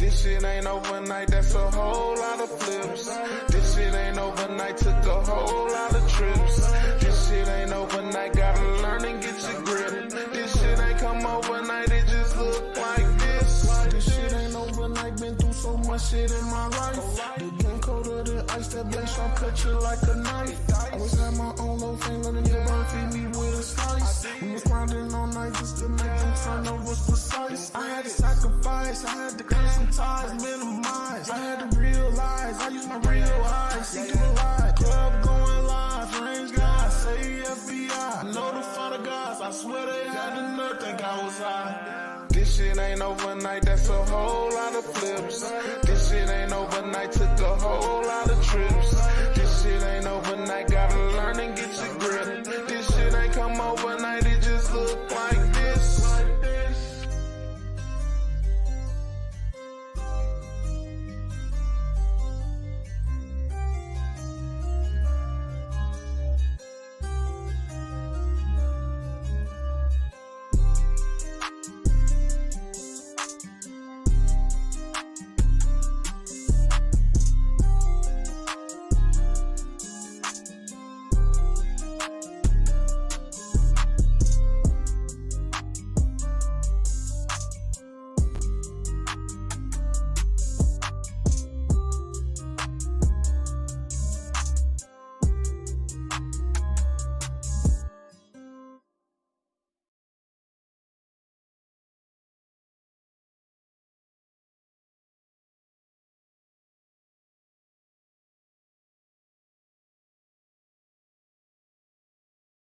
This shit ain't overnight, that's a whole lot of flips. This shit ain't overnight, took a whole lot of trips. This shit ain't overnight, gotta learn and get your grip. This shit ain't come overnight, it just look like this. This shit ain't overnight, been through so much shit in my life. The game colder than ice, that bass drum cut you like a knife. I was at my own little finger, and the burn feed me with a slice. We was grinding all night just to make them turnovers precise. I had to sacrifice, I had to cut some ties, minimize. I had to realize, I use my real eyes, see through the lie. Club going live, range guys, say FBI. I know the father guys, I swear they had the nerve, think I was high. This shit ain't overnight, that's a whole lot of flips. This shit ain't overnight, took a whole lot of trips. This shit ain't overnight, gotta learn and get your grip. This shit ain't come overnight, it just look like this.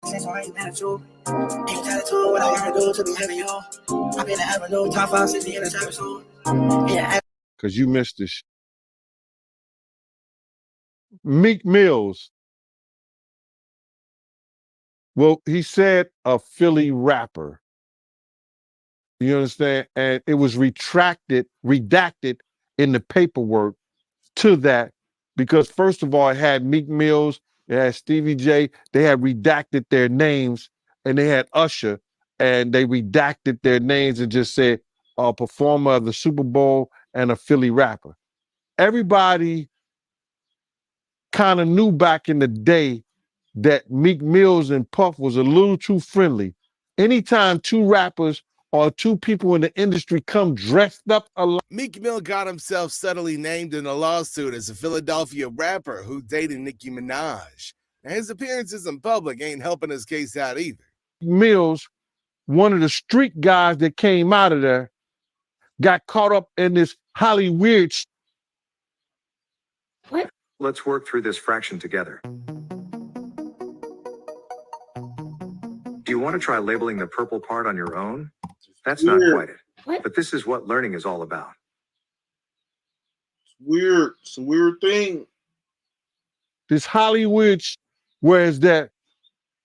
Since I ain't been true, ain't tattoo what I ever do to be having you. I've been an avenue, top 5 city in the trap zone. Yeah, because you missed this. Meek Mills. Well, he said a Philly rapper. You understand? And it was redacted in the paperwork to that because, first of all, it had Meek Mills, it had Stevie J, they had redacted their names, and they had Usher, and they redacted their names and just said a performer of the Super Bowl and a Philly rapper. Everybody kind of knew back in the day that Meek Mills and Puff was a little too friendly. Anytime two rappers or two people in the industry come dressed up alike. Meek Mill got himself subtly named in a lawsuit as a Philadelphia rapper who dated Nicki Minaj. And his appearances in public ain't helping his case out either. Mills, one of the street guys that came out of there, got caught up in this Hollywood. Let's work through this fraction together. Do you want to try labeling the purple part on your own? That's not quite it. But this is what learning is all about. Weird. It's a weird thing. This Hollywood, whereas that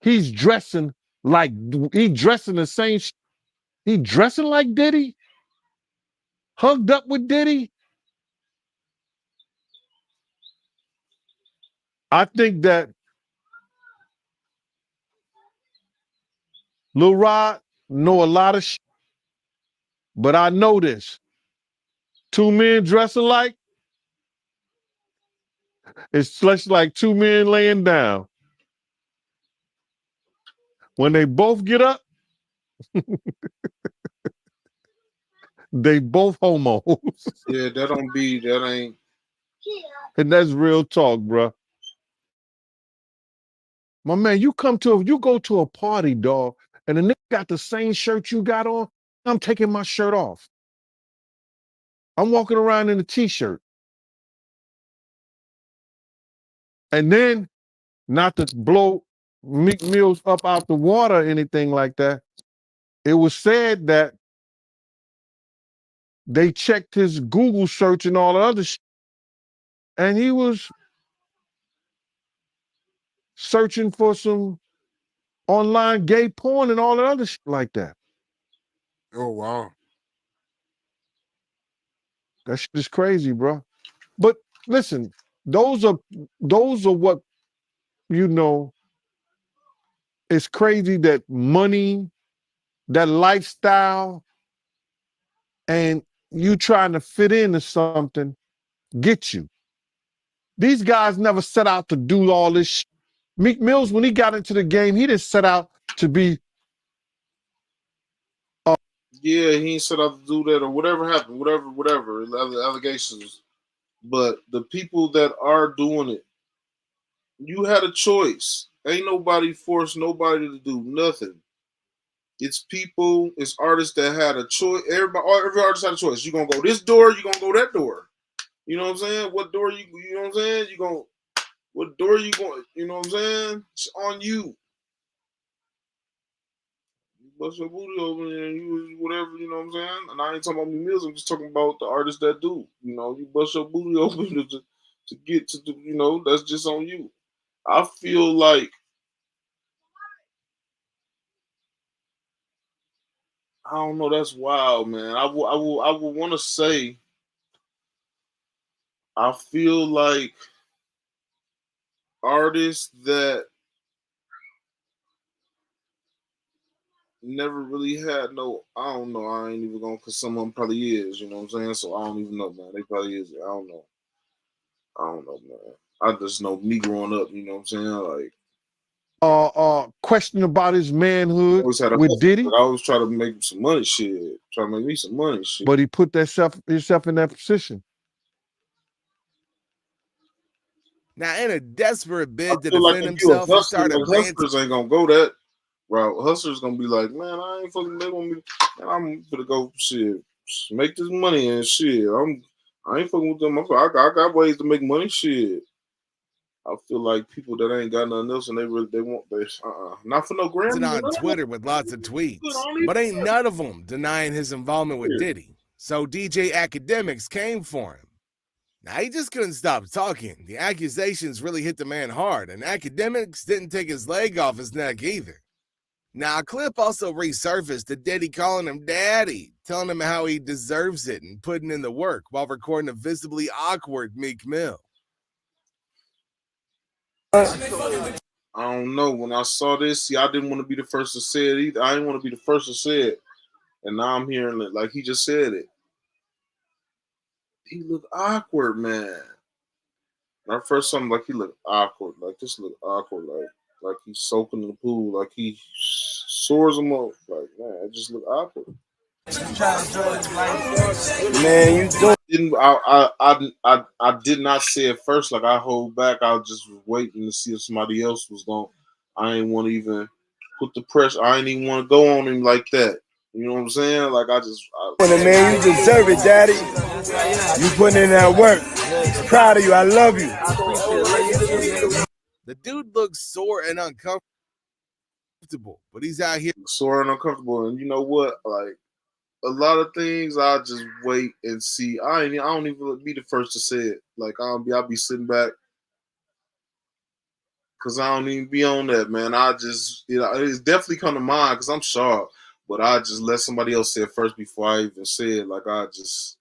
he's dressing like, he dressing the same, he dressing like Diddy, hugged up with Diddy. I think that Lil Rod know a lot of shit, but I know this. Two men dress alike, it's just like two men laying down. When they both get up, they both homos. Yeah, that ain't. And that's real talk, bro. My man, you go to a party, dog, and the nigga got the same shirt you got on, I'm taking my shirt off. I'm walking around in a t-shirt. And then, not to blow Meek Mills up out the water or anything like that, it was said that they checked his Google search and all the other shit, and he was searching for some online gay porn and all the other shit like that. Oh, wow. That shit is crazy, bro. But listen, those are what, you know, it's crazy that money, that lifestyle, and you trying to fit into something get you. These guys never set out to do all this shit. Meek Mills, when he got into the game, he didn't set out to be. Yeah, he ain't set out to do that or whatever happened, whatever, allegations. But the people that are doing it, you had a choice. Ain't nobody forced nobody to do nothing. It's people, it's artists that had a choice. Every artist had a choice. You gonna go this door, you gonna go that door. You know what I'm saying? What door you know what I'm saying? You gonna what door you going? You know what I'm saying? It's on you. You bust your booty open and you whatever, you know what I'm saying? And I ain't talking about me Mills, I'm just talking about the artists that do. You know, you bust your booty open to get to do, you know, that's just on you. I feel like I don't know, that's wild, man. I will want to say I feel like artists that never really had no, I don't know, I ain't even going, because some of them probably is, you know what I'm saying? So I don't even know, man. They probably is. I don't know, man. I just know me growing up, you know what I'm saying? Like, Question about his manhood with Diddy. I always try to make some money, shit. Try to make me some money, shit. But he put himself in that position. Now, in a desperate bid to defend himself, he started ranting. Hustlers ain't gonna go that route. Hustlers gonna be like, man, I ain't fucking. They gonna be, man, I'm gonna go shit, make this money and shit. I ain't fucking with them. I got ways to make money, shit. I feel like people that ain't got nothing else and they want this. Not for no Grammy. On Twitter with lots of tweets, but ain't none of them denying his involvement with Diddy. So DJ Academics came for him. Now, he just couldn't stop talking. The accusations really hit the man hard, and Academics didn't take his leg off his neck either. Now, a clip also resurfaced of Diddy calling him daddy, telling him how he deserves it and putting in the work while recording a visibly awkward Meek Mill. I don't know. When I saw this, see, I didn't want to be the first to say it either. I didn't want to be the first to say it. And now I'm hearing it like he just said it. He looked awkward, man. When I first saw him, like he looked awkward. Like this looked awkward. Like he's soaking in the pool. Like he soars him up. Like, man, it just looked awkward. Man, you doing? I did not say it first. Like I hold back. I just was waiting to see if somebody else was going. I ain't want to even put the pressure. I ain't even want to go on him like that. You know what I'm saying? Like I man, you deserve it, daddy. You putting in that work. Proud of you. I love you. The dude looks sore and uncomfortable, but he's out here sore and uncomfortable. And you know what? Like a lot of things, I just wait and see. I don't even be the first to say it. Like I'll be sitting back because I don't even be on that, man. I just, it's definitely come to mind because I'm sharp, but I just let somebody else say it first before I even say it. Like I just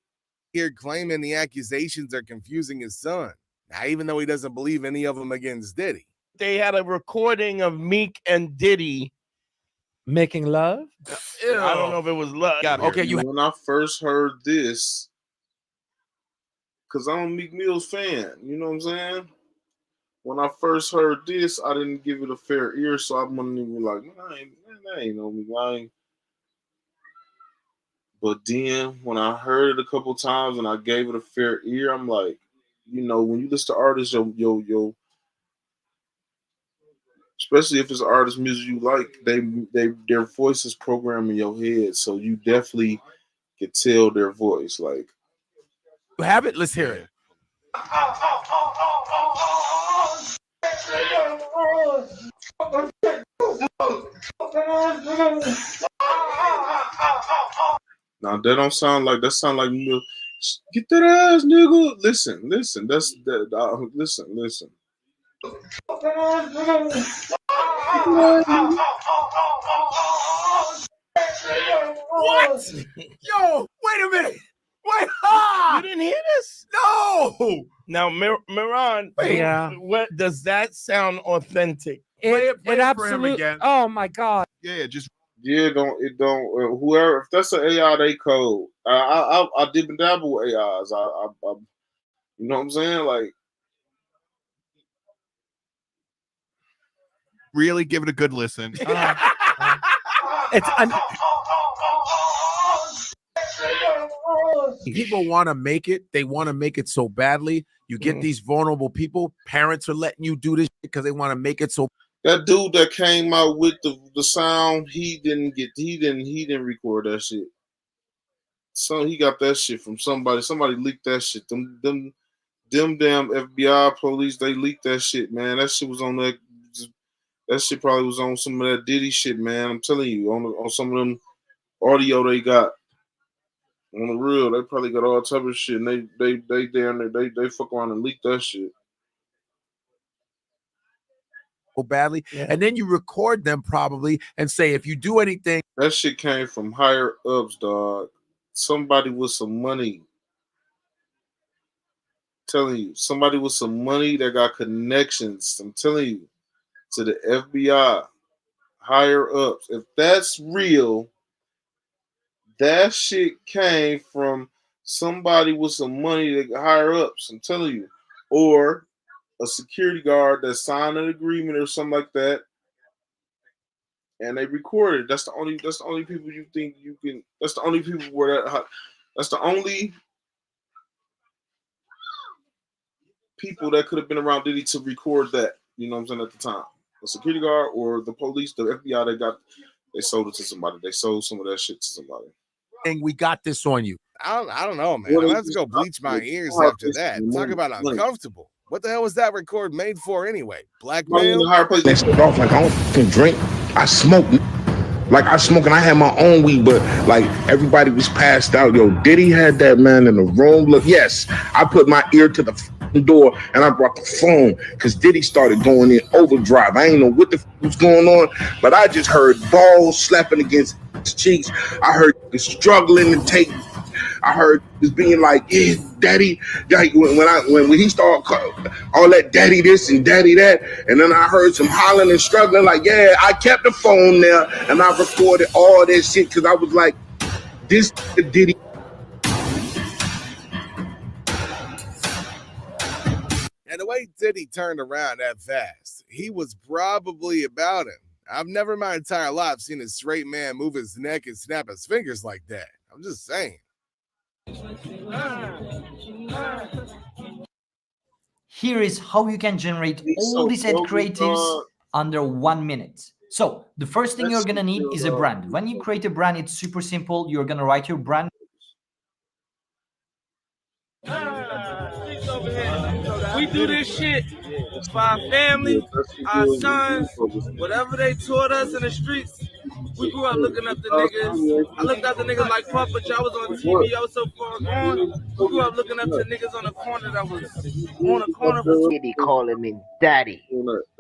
here claiming the accusations are confusing his son. Now, even though he doesn't believe any of them against Diddy. They had a recording of Meek and Diddy making love. Ew. I don't know if it was love. Okay, when I first heard this, because I'm a Meek Mill's fan, you know what I'm saying? When I first heard this, I didn't give it a fair ear, so I wasn't even like, that ain't no me. But then when I heard it a couple times and I gave it a fair ear, I'm like, you know, when you listen to artists, yo, especially if it's artist music you like, their voice is programmed in your head, so you definitely can tell their voice. Like, you have it. Let's hear it. Now that don't sound like that. Sound like get that ass, nigga. Listen. That's that. Listen. What? Yo, wait a minute. Wait, you didn't hear this? No. Now, Miran, yeah. What does that sound authentic? It absolutely. Oh my God. Yeah, just Yeah, it don't. Whoever, if that's an AI, they code. I dip and dabble with AIs. You know what I'm saying? Like, really give it a good listen. It's people want to make it. They want to make it so badly. You get these vulnerable people. Parents are letting you do this because they want to make it so. that dude that came out with the sound, he didn't record that shit. So he got that shit from somebody. Somebody leaked that shit. Them damn FBI police, they leaked that shit, man. That shit was on that. That shit probably was on some of that Diddy shit, man. I'm telling you, on some of them audio they got. On the real, they probably got all type of shit, and they down there, they fuck around and leak that shit. Badly, and then you record them probably and say, if you do anything. That shit came from higher ups, dog. Somebody with some money. I'm telling you, somebody with some money that got connections. I'm telling you, to the FBI, higher ups. If that's real, that shit came from somebody with some money that higher ups. I'm telling you, or a security guard that signed an agreement or something like that, and they recorded. That's the only people you think you can. That's the only people where that. That's the only people that could have been around Diddy to record that. You know what I'm saying, at the time, the security guard or the police, the FBI. They sold it to somebody. They sold some of that shit to somebody. And we got this on you. I don't know, man. I'm gonna have to go bleach my ears after that. Talk about uncomfortable. What the hell was that record made for anyway? Blackmail? They start off like, I don't drink. I smoke. Like, I smoke and I had my own weed, but like everybody was passed out. Yo, Diddy had that man in the room. Look, yes, I put my ear to the door and I brought the phone because Diddy started going in overdrive. I ain't know what the was going on, but I just heard balls slapping against his cheeks. I heard struggling to take. I heard this being like, yeah, daddy. Like when he started all that daddy this and daddy that, and then I heard some hollering and struggling. Like, yeah, I kept the phone there and I recorded all that shit because I was like, this Diddy. And the way Diddy turned around that fast, he was probably about him. I've never in my entire life seen a straight man move his neck and snap his fingers like that. I'm just saying. Here is how you can generate all these ad creatives under 1 minute. So the first thing you're gonna need is a brand. When you create a brand, it's super simple. You're gonna write your brand. We do this shit for our family, our sons, whatever they taught us in the streets. We grew up looking up to niggas. I looked up to niggas like Puff, but y'all was on TV, y'all so far gone. We grew up looking up to niggas on the corner that was on the corner. Diddy calling me daddy.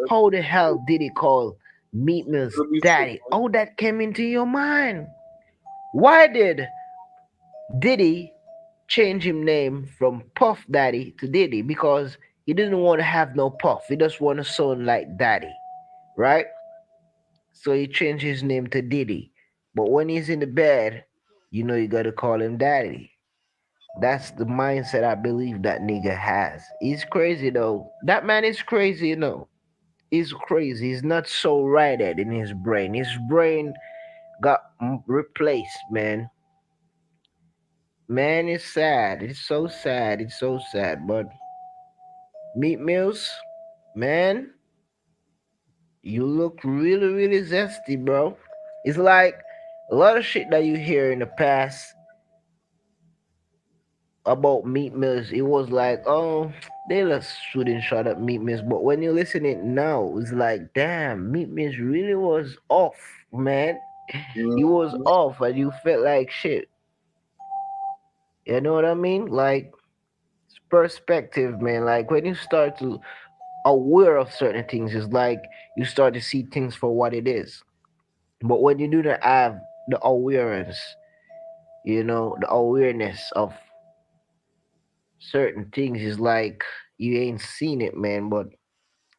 How the hell did he call Meat Mill's daddy? How that came into your mind? Why did Diddy change his name from Puff Daddy to Diddy? Because he didn't want to have no Puff. He just want to sound like Daddy, right? So he changed his name to Diddy. But when he's in the bed, you know you got to call him Daddy. That's the mindset I believe that nigga has. He's crazy, though. That man is crazy, you know. He's crazy. He's not so righted in his brain. His brain got replaced, man. Man, it's sad. It's so sad. It's so sad. But Meat Mills, man, you look really, really zesty, bro. It's like a lot of shit that you hear in the past about Meat Mills. It was like, oh, they just shouldn't shut up Meat Mills. But when you listen it now, it's like, damn, Meat Mills really was off, man. He was off, and you felt like shit. You know what I mean? Like, it's perspective, man. Like, when you start to aware of certain things, it's like you start to see things for what it is. But when you do not have the awareness, you know, the awareness of certain things, is like you ain't seen it, man. But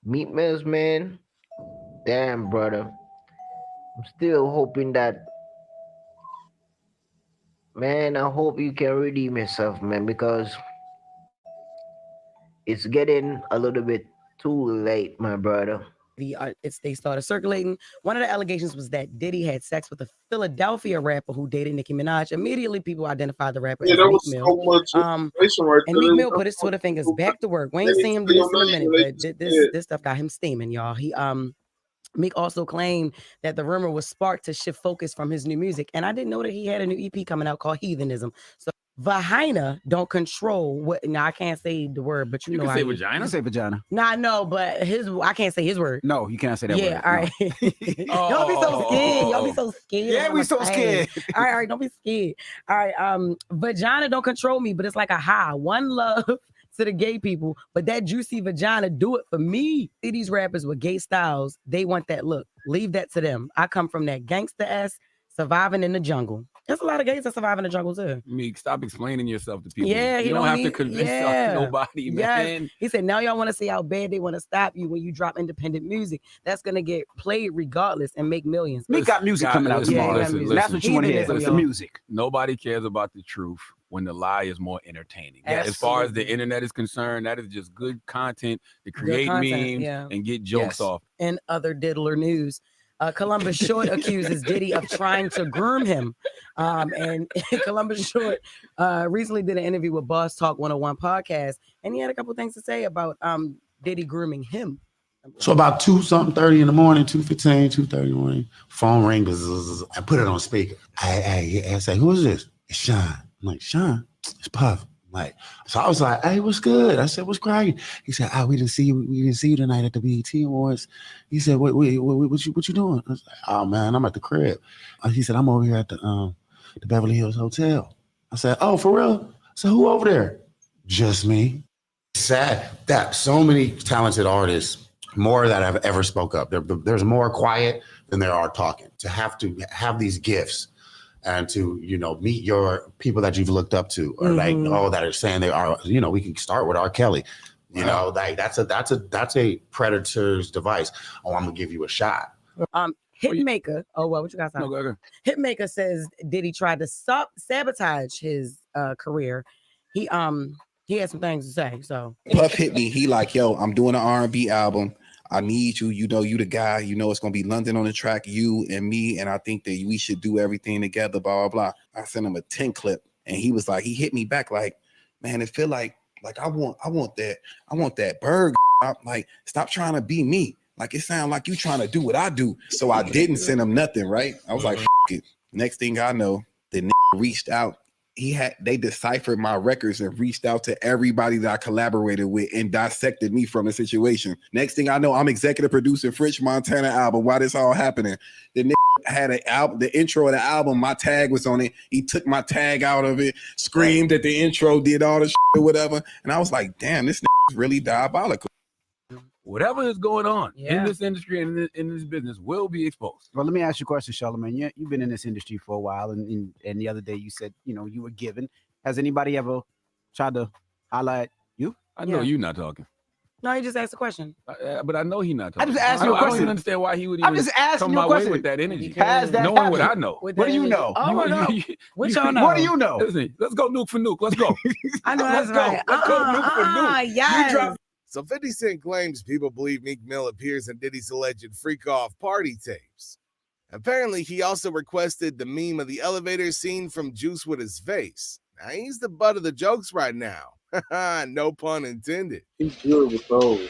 Meat Mills, man, damn, brother. I'm still hoping that, man, I hope you can redeem yourself, man, because it's getting a little bit too late, my brother. They started circulating. One of the allegations was that Diddy had sex with a Philadelphia rapper who dated Nicki Minaj. Immediately, people identified the rapper as Meek Mill. So much information right and there. Meek Mill put his Twitter fingers back to work. We ain't seen him do this in a minute, but this stuff got him steaming, y'all. Meek also claimed that the rumor was sparked to shift focus from his new music. And I didn't know that he had a new EP coming out called Heathenism. So vagina don't control what. Now I can't say the word, but you know can I say mean. vagina. You can say vagina. Nah, no, but I can't say his word. No, you can't say that word. Yeah, all right. Don't be so scared. Y'all be so scared. Yeah, we so scared. All right, don't be scared. All right, vagina don't control me, but it's like a high. One love to the gay people, but that juicy vagina do it for me. See these rappers with gay styles, they want that look. Leave that to them. I come from that gangsta-ass surviving in the jungle. There's a lot of gays that survive in the jungle too. Meek, stop explaining yourself to people. Yeah, you don't have to convince nobody, man. Yes. He said, now y'all want to see how bad they want to stop you when you drop independent music. That's going to get played regardless and make millions. Meek got music coming out tomorrow. Listen, that's what you want to hear. It's the music. Nobody cares about the truth when the lie is more entertaining. Yes. As far as the internet is concerned, that is just good content to create memes and get jokes off. And other diddler news. Columbus Short accuses Diddy of trying to groom him. And Columbus Short recently did an interview with Boss Talk 101 podcast, and he had a couple things to say about Diddy grooming him. So about 2:30 in the morning, 2:15, 2:30 in the morning, phone rings. I put it on speaker. I say, who is this? It's Sean. I'm like, Sean, it's Puff. So I was like, hey, what's good? I said, what's cracking? He said, we didn't see you tonight at the BET Awards. He said, what you doing? I was like, oh man, I'm at the crib. He said, I'm over here at the Beverly Hills Hotel. I said, oh, for real? So who over there? Just me. Sad that so many talented artists, more that have ever spoke up. There's more quiet than there are talking. To have these gifts and to, meet your people that you've looked up to, or that are saying they are, we can start with R. Kelly. That's a predator's device. Oh, I'm gonna give you a shot. Hitmaker. Oh, well, what you guys say? No, go ahead. Hitmaker says Diddy tried to sabotage his career. He had some things to say. So Puff hit me. He like, yo, I'm doing an R&B album. I need you. You the guy. It's gonna be London on the track, you and me, and I think that we should do everything together. Blah blah blah. I sent him a 10 clip, and he was like, he hit me back like, man, it feel like I want that bird. Like, stop trying to be me. Like, it sounds like you trying to do what I do. So I didn't send him nothing. Right? I was like, F it. Next thing I know, the nigga reached out. They deciphered my records and reached out to everybody that I collaborated with and dissected me from the situation. Next thing I know, I'm executive producing French Montana album. Why this all happening? The nigga had an album, the intro of the album, my tag was on it. He took my tag out of it, screamed at the intro, did all the shit or whatever. And I was like, damn, this nigga is really diabolical. Whatever is going on in this industry and in this business will be exposed. Well, let me ask you a question, Charlamagne. You've been in this industry for a while, and the other day you said, you were given. Has anybody ever tried to highlight you? I know you're not talking. No, he just asked a question. But I know he's not talking. I just asked you a question. I don't even understand why he would even come my way with that energy. Knowing what I know. What do you know? What y'all know? What do you know? Listen, let's go nuke for nuke. Let's go. I know that's right. Let's go nuke for nuke. Yes. So 50 Cent claims people believe Meek Mill appears in Diddy's alleged freak-off party tapes. Apparently, he also requested the meme of the elevator scene from Juice with his face. Now, he's the butt of the jokes right now. No pun intended. He's good with those.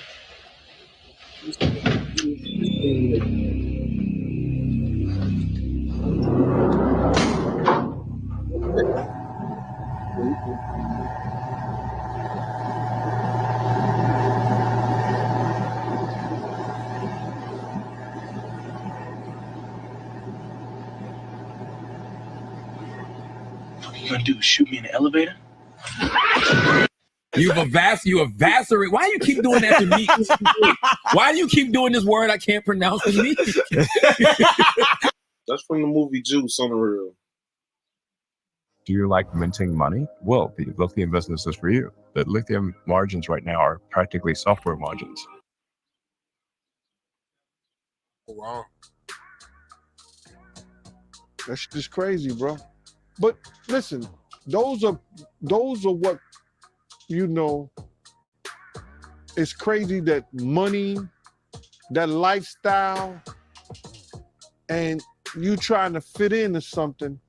What you gonna do? Shoot me in the elevator? You evaporate. Why you keep doing that to me? Why do you keep doing this word I can't pronounce to me? That's from the movie Juice on the real. Do you like minting money? Well, the lithium business is for you. The lithium margins right now are practically software margins. Wow. That's just crazy, bro. But listen, those are what, you know, it's crazy that money, that lifestyle, and you trying to fit into something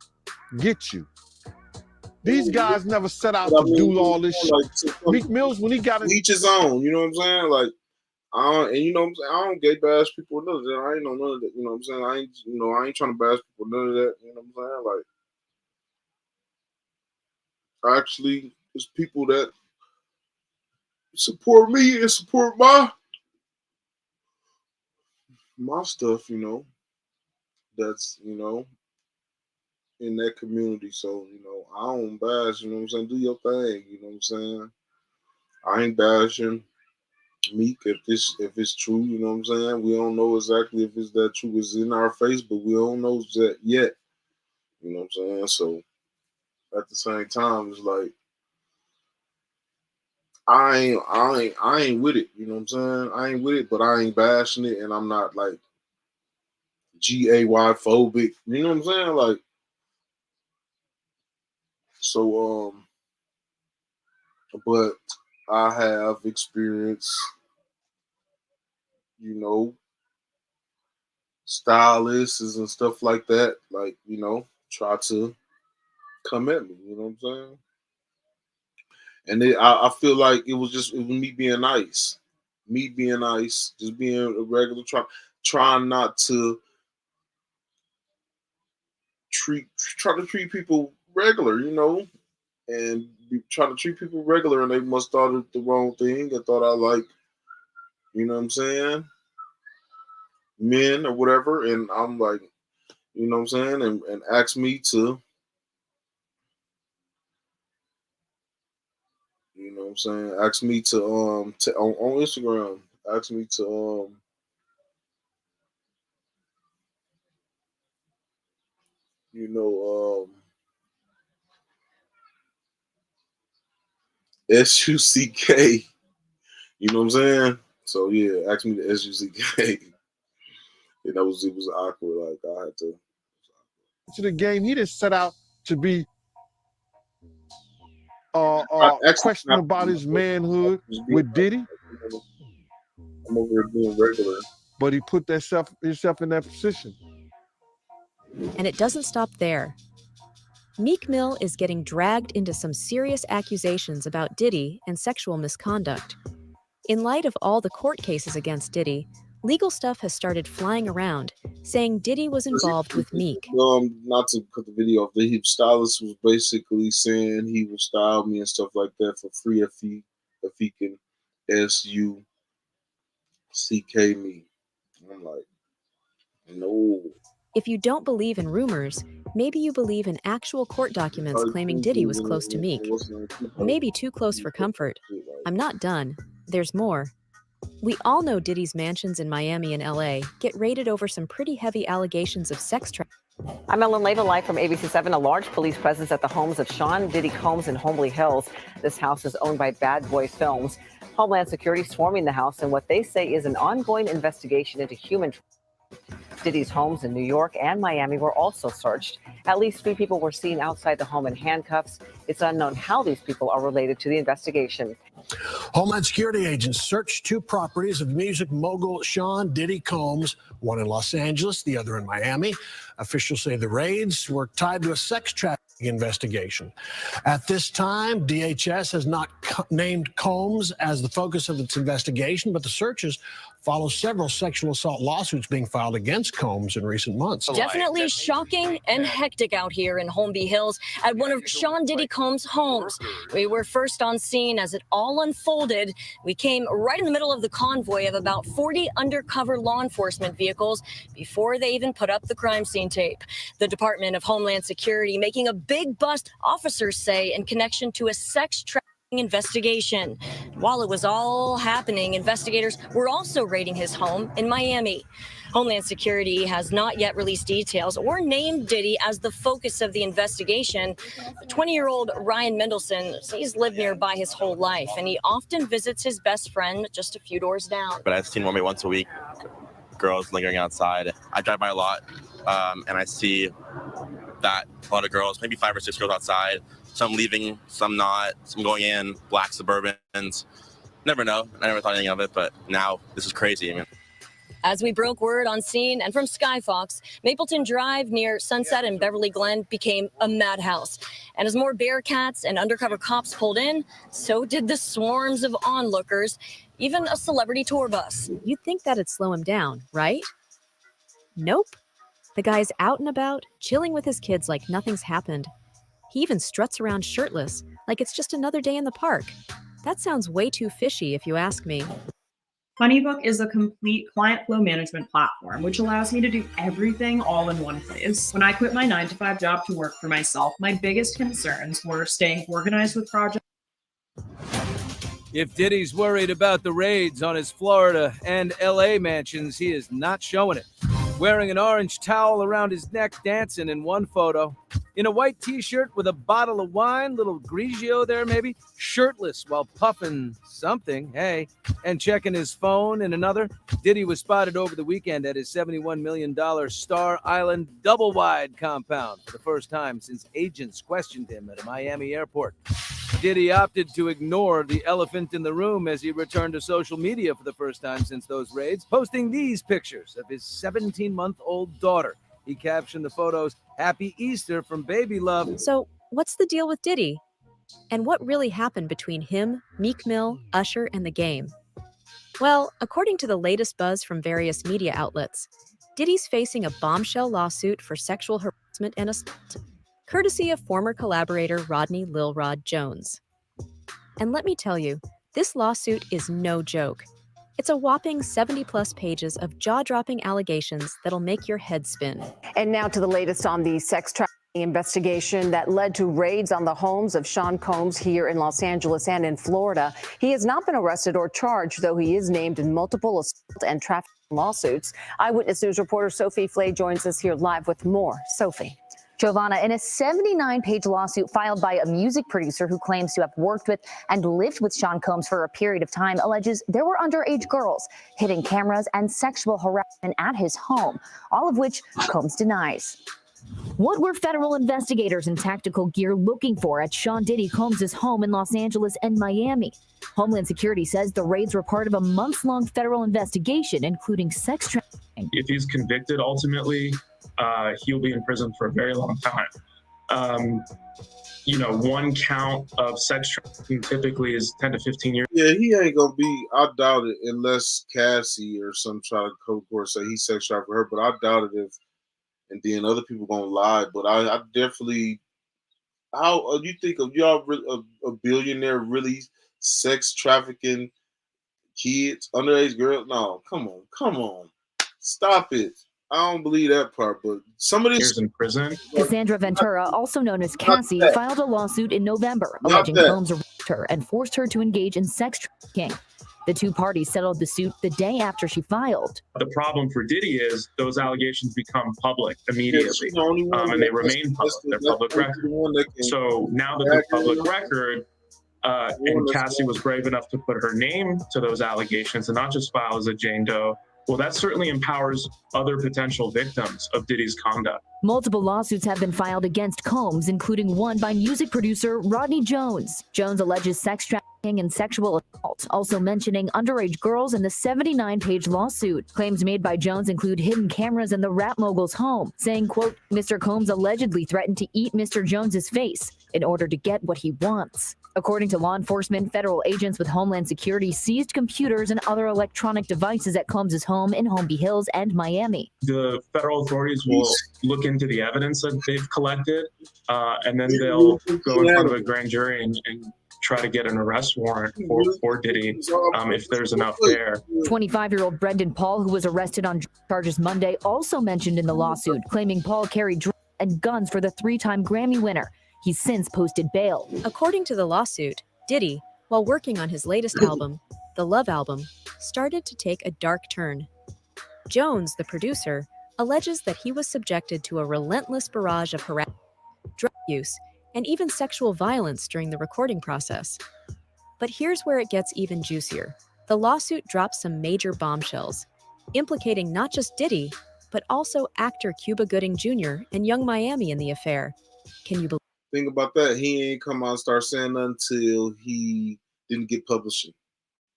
get you. These guys never set out to do all this shit. Meek Mills, when he got it, each his own, you know what I'm saying? Like, and you know what I'm saying? I don't gay bash people or none of that. I ain't know none of that. You know what I'm saying? I ain't trying to bash people, none of that. You know what I'm saying? Like, actually, it's people that support me and support my stuff, you know, that's, you know, in that community. So, you know, I don't bash, you know what I'm saying? Do your thing, you know what I'm saying? I ain't bashing Meek if it's true, you know what I'm saying? We don't know exactly if it's that true. It's in our face, but we don't know that yet. You know what I'm saying? So at the same time, it's like I ain't with it, you know what I'm saying? I ain't with it, but I ain't bashing it, and I'm not like GAY phobic, you know what I'm saying? Like, so but I have experienced, you know, stylists and stuff like that, like, you know, try to come at me, you know what I'm saying? And I feel like it was me being nice. Me being nice, just being a regular, trying not to try to treat people regular, you know, and try to treat people regular, and they must thought it the wrong thing and thought I like, you know what I'm saying, men or whatever, and I'm like, you know what I'm saying, and ask me to, you know what I'm saying, ask me to on Instagram, ask me to you know, SUCK. You know what I'm saying? So yeah, ask me the SUCK. And it was awkward. Like I had to the game, he didn't set out to be questioning about his manhood with Diddy. I'm over here being regular. But he put himself in that position. And it doesn't stop there. Meek Mill is getting dragged into some serious accusations about Diddy and sexual misconduct. In light of all the court cases against Diddy, legal stuff has started flying around, saying Diddy was involved with Meek. Not to cut the video off, the stylist was basically saying he would style me and stuff like that for free if he can SUCK me. I'm like, no. If you don't believe in rumors, maybe you believe in actual court documents claiming Diddy was close to Meek. Maybe too close for comfort. I'm not done. There's more. We all know Diddy's mansions in Miami and LA get raided over some pretty heavy allegations of sex trafficking. I'm Ellen Leva, live from ABC7. A large police presence at the homes of Sean Diddy Combs in Homely Hills. This house is owned by Bad Boy Films. Homeland Security swarming the house in what they say is an ongoing investigation into human trafficking. Diddy's homes in New York and Miami were also searched. At least 3 people were seen outside the home in handcuffs. It's unknown how these people are related to the investigation. Homeland Security agents searched 2 properties of music mogul Sean Diddy Combs, one in Los Angeles, the other in Miami. Officials say the raids were tied to a sex trafficking investigation. At this time, DHS has not named Combs as the focus of its investigation, but the searches follow several sexual assault lawsuits being filed against Combs in recent months. Definitely shocking and hectic out here in Holmby Hills at one of Sean Diddy Combs' homes. We were first on scene as it all unfolded. We came right in the middle of the convoy of about 40 undercover law enforcement vehicles before they even put up the crime scene tape. The Department of Homeland Security making a big bust, officers say, in connection to a sex trafficking investigation. While it was all happening, investigators were also raiding his home in Miami. Homeland Security has not yet released details or named Diddy as the focus of the investigation. The 20-year-old Ryan Mendelsohn, he's lived nearby his whole life, and he often visits his best friend just a few doors down. But I've seen Romy once a week, girls lingering outside. I drive by a lot, and I see that a lot of girls, maybe 5 or 6 girls outside, some leaving, some not, some going in, black Suburbans. Never know. I never thought anything of it, but now this is crazy. I mean, As we broke word on scene and from Skyfox, Mapleton Drive near Sunset and Beverly Glen became a madhouse. And as more Bearcats and undercover cops pulled in, so did the swarms of onlookers, even a celebrity tour bus. You'd think that'd slow him down, right? Nope. The guy's out and about, chilling with his kids like nothing's happened. He even struts around shirtless, like it's just another day in the park. That sounds way too fishy if you ask me. HoneyBook is a complete client flow management platform, which allows me to do everything all in one place. When I quit my 9-to-5 job to work for myself, my biggest concerns were staying organized with projects. If Diddy's worried about the raids on his Florida and LA mansions, he is not showing it. Wearing an orange towel around his neck, dancing in one photo. In a white t-shirt with a bottle of wine, little Grigio there maybe, shirtless while puffing something, hey, and checking his phone in another. Diddy was spotted over the weekend at his $71 million Star Island double-wide compound for the first time since agents questioned him at a Miami airport. Diddy opted to ignore the elephant in the room as he returned to social media for the first time since those raids, posting these pictures of his 17-month-old daughter. He captioned the photos, "Happy Easter from Baby Love." So, what's the deal with Diddy? And what really happened between him, Meek Mill, Usher, and the Game? Well, according to the latest buzz from various media outlets, Diddy's facing a bombshell lawsuit for sexual harassment and assault, courtesy of former collaborator Rodney Lil Rod Jones. And let me tell you, this lawsuit is no joke. It's a whopping 70-plus pages of jaw-dropping allegations that'll make your head spin. And now to the latest on the sex trafficking investigation that led to raids on the homes of Sean Combs here in Los Angeles and in Florida. He has not been arrested or charged, though he is named in multiple assault and trafficking lawsuits. Eyewitness News reporter Sophie Flay joins us here live with more. Sophie. Giovanna, in a 79-page lawsuit filed by a music producer who claims to have worked with and lived with Sean Combs for a period of time, alleges there were underage girls, hidden cameras, and sexual harassment at his home, all of which Combs denies. What were federal investigators in tactical gear looking for at Sean Diddy Combs' home in Los Angeles and Miami? Homeland Security says the raids were part of a months-long federal investigation, including sex trafficking. If he's convicted, ultimately, he'll be in prison for a very long time. One count of sex trafficking typically is 10 to 15 years. Yeah, he ain't gonna be. I doubt it, unless Cassie or some try to come court say he sex trafficked her. But I doubt it if, and then other people gonna lie. But I definitely. How you think of y'all a billionaire really sex trafficking kids, underage girls? No, come on, stop it. I don't believe that part, but some of this in prison. Cassandra Ventura, also known as Cassie, filed a lawsuit in November alleging Combs raped her and forced her to engage in sex trafficking. The two parties settled the suit the day after she filed. The problem for Diddy is those allegations become public immediately, and they remain public. They're public record. So now that they're public record, and Cassie was brave enough to put her name to those allegations and not just file as a Jane Doe, well, that certainly empowers other potential victims of Diddy's conduct. Multiple lawsuits have been filed against Combs, including one by music producer Rodney Jones. Jones alleges sex trafficking and sexual assault, also mentioning underage girls in the 79-page lawsuit. Claims made by Jones include hidden cameras in the rap mogul's home, saying, quote, Mr. Combs allegedly threatened to eat Mr. Jones's face in order to get what he wants. According to law enforcement, federal agents with Homeland Security seized computers and other electronic devices at Combs' home in Holmby Hills and Miami. The federal authorities will look into the evidence that they've collected, and then they'll go in front of a grand jury and try to get an arrest warrant for Diddy if there's enough there. 25-year-old Brendan Paul, who was arrested on charges Monday, also mentioned in the lawsuit, claiming Paul carried drugs and guns for the 3-time Grammy winner. He's since posted bail. According to the lawsuit, Diddy, while working on his latest album, The Love Album, started to take a dark turn. Jones, the producer, alleges that he was subjected to a relentless barrage of harassment, drug use, and even sexual violence during the recording process. But here's where it gets even juicier. The lawsuit drops some major bombshells, implicating not just Diddy, but also actor Cuba Gooding Jr. and Young Miami in the affair. Can you believe? Think about that. He ain't come out and start saying nothing until he didn't get publishing.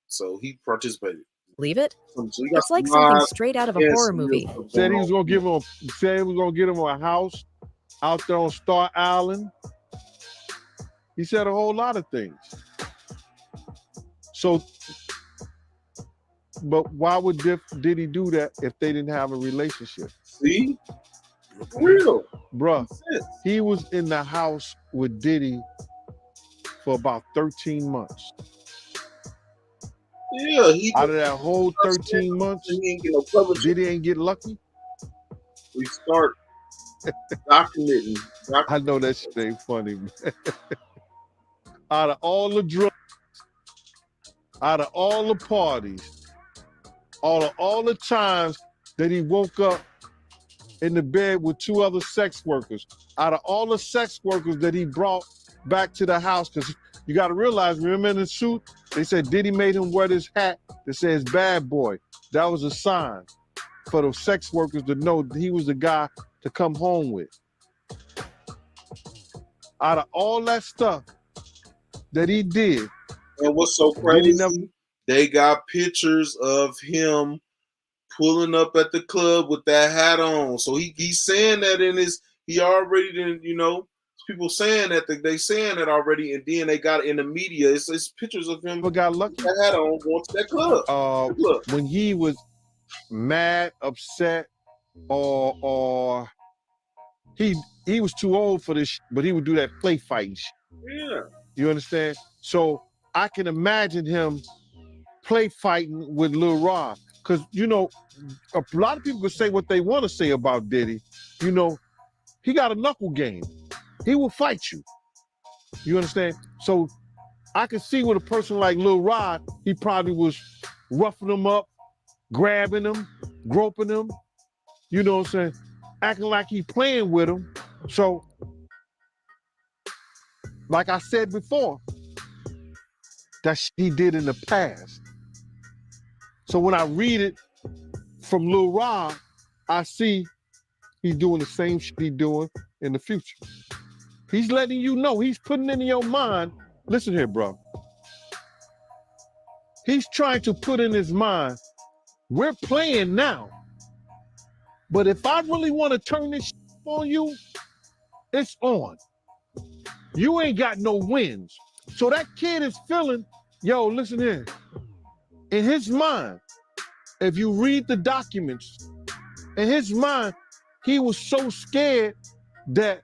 So he participated. Believe it? So It's like something straight out of a horror movie. Said he was gonna give him. Said he was gonna get him a house out there on Star Island. He said a whole lot of things. So, but why would Diddy do that if they didn't have a relationship? See, real, bruh. He was in the house with Diddy for about 13 months. Yeah, out of that whole 13 months, he ain't get no publishing. Diddy ain't get lucky. We start documenting. I know that shit ain't funny, man. Out of all the drugs, out of all the parties, all the times that he woke up in the bed with 2 other sex workers, out of all the sex workers that he brought back to the house, because you got to realize, remember in the suit, they said Diddy made him wear this hat that says bad boy. That was a sign for the sex workers to know that he was the guy to come home with. Out of all that stuff that he did. And what's so crazy, they got pictures of him pulling up at the club with that hat on. So he's saying that in his, he already didn't, you know, people saying that they saying that already, and then they got it in the media. It's pictures of him got lucky. That hat on going to that club. When he was mad, upset, or he was too old for this, but he would do that play fighting shit. Yeah. You understand? So I can imagine him play fighting with Lil Rod, because you know a lot of people can say what they want to say about Diddy. You know, he got a knuckle game. He will fight you. You understand? So I can see with a person like Lil Rod, he probably was roughing him up, grabbing him, groping him, you know what I'm saying? Acting like he playing with him. So, like I said before, that he did in the past. So when I read it from Lil Rod, I see he's doing the same shit he's doing in the future. He's letting you know, he's putting into your mind, listen here, bro. He's trying to put in his mind, we're playing now. But if I really want to turn this on you, it's on. You ain't got no wins. So that kid is feeling, yo, listen here. In his mind, if you read the documents, in his mind, he was so scared that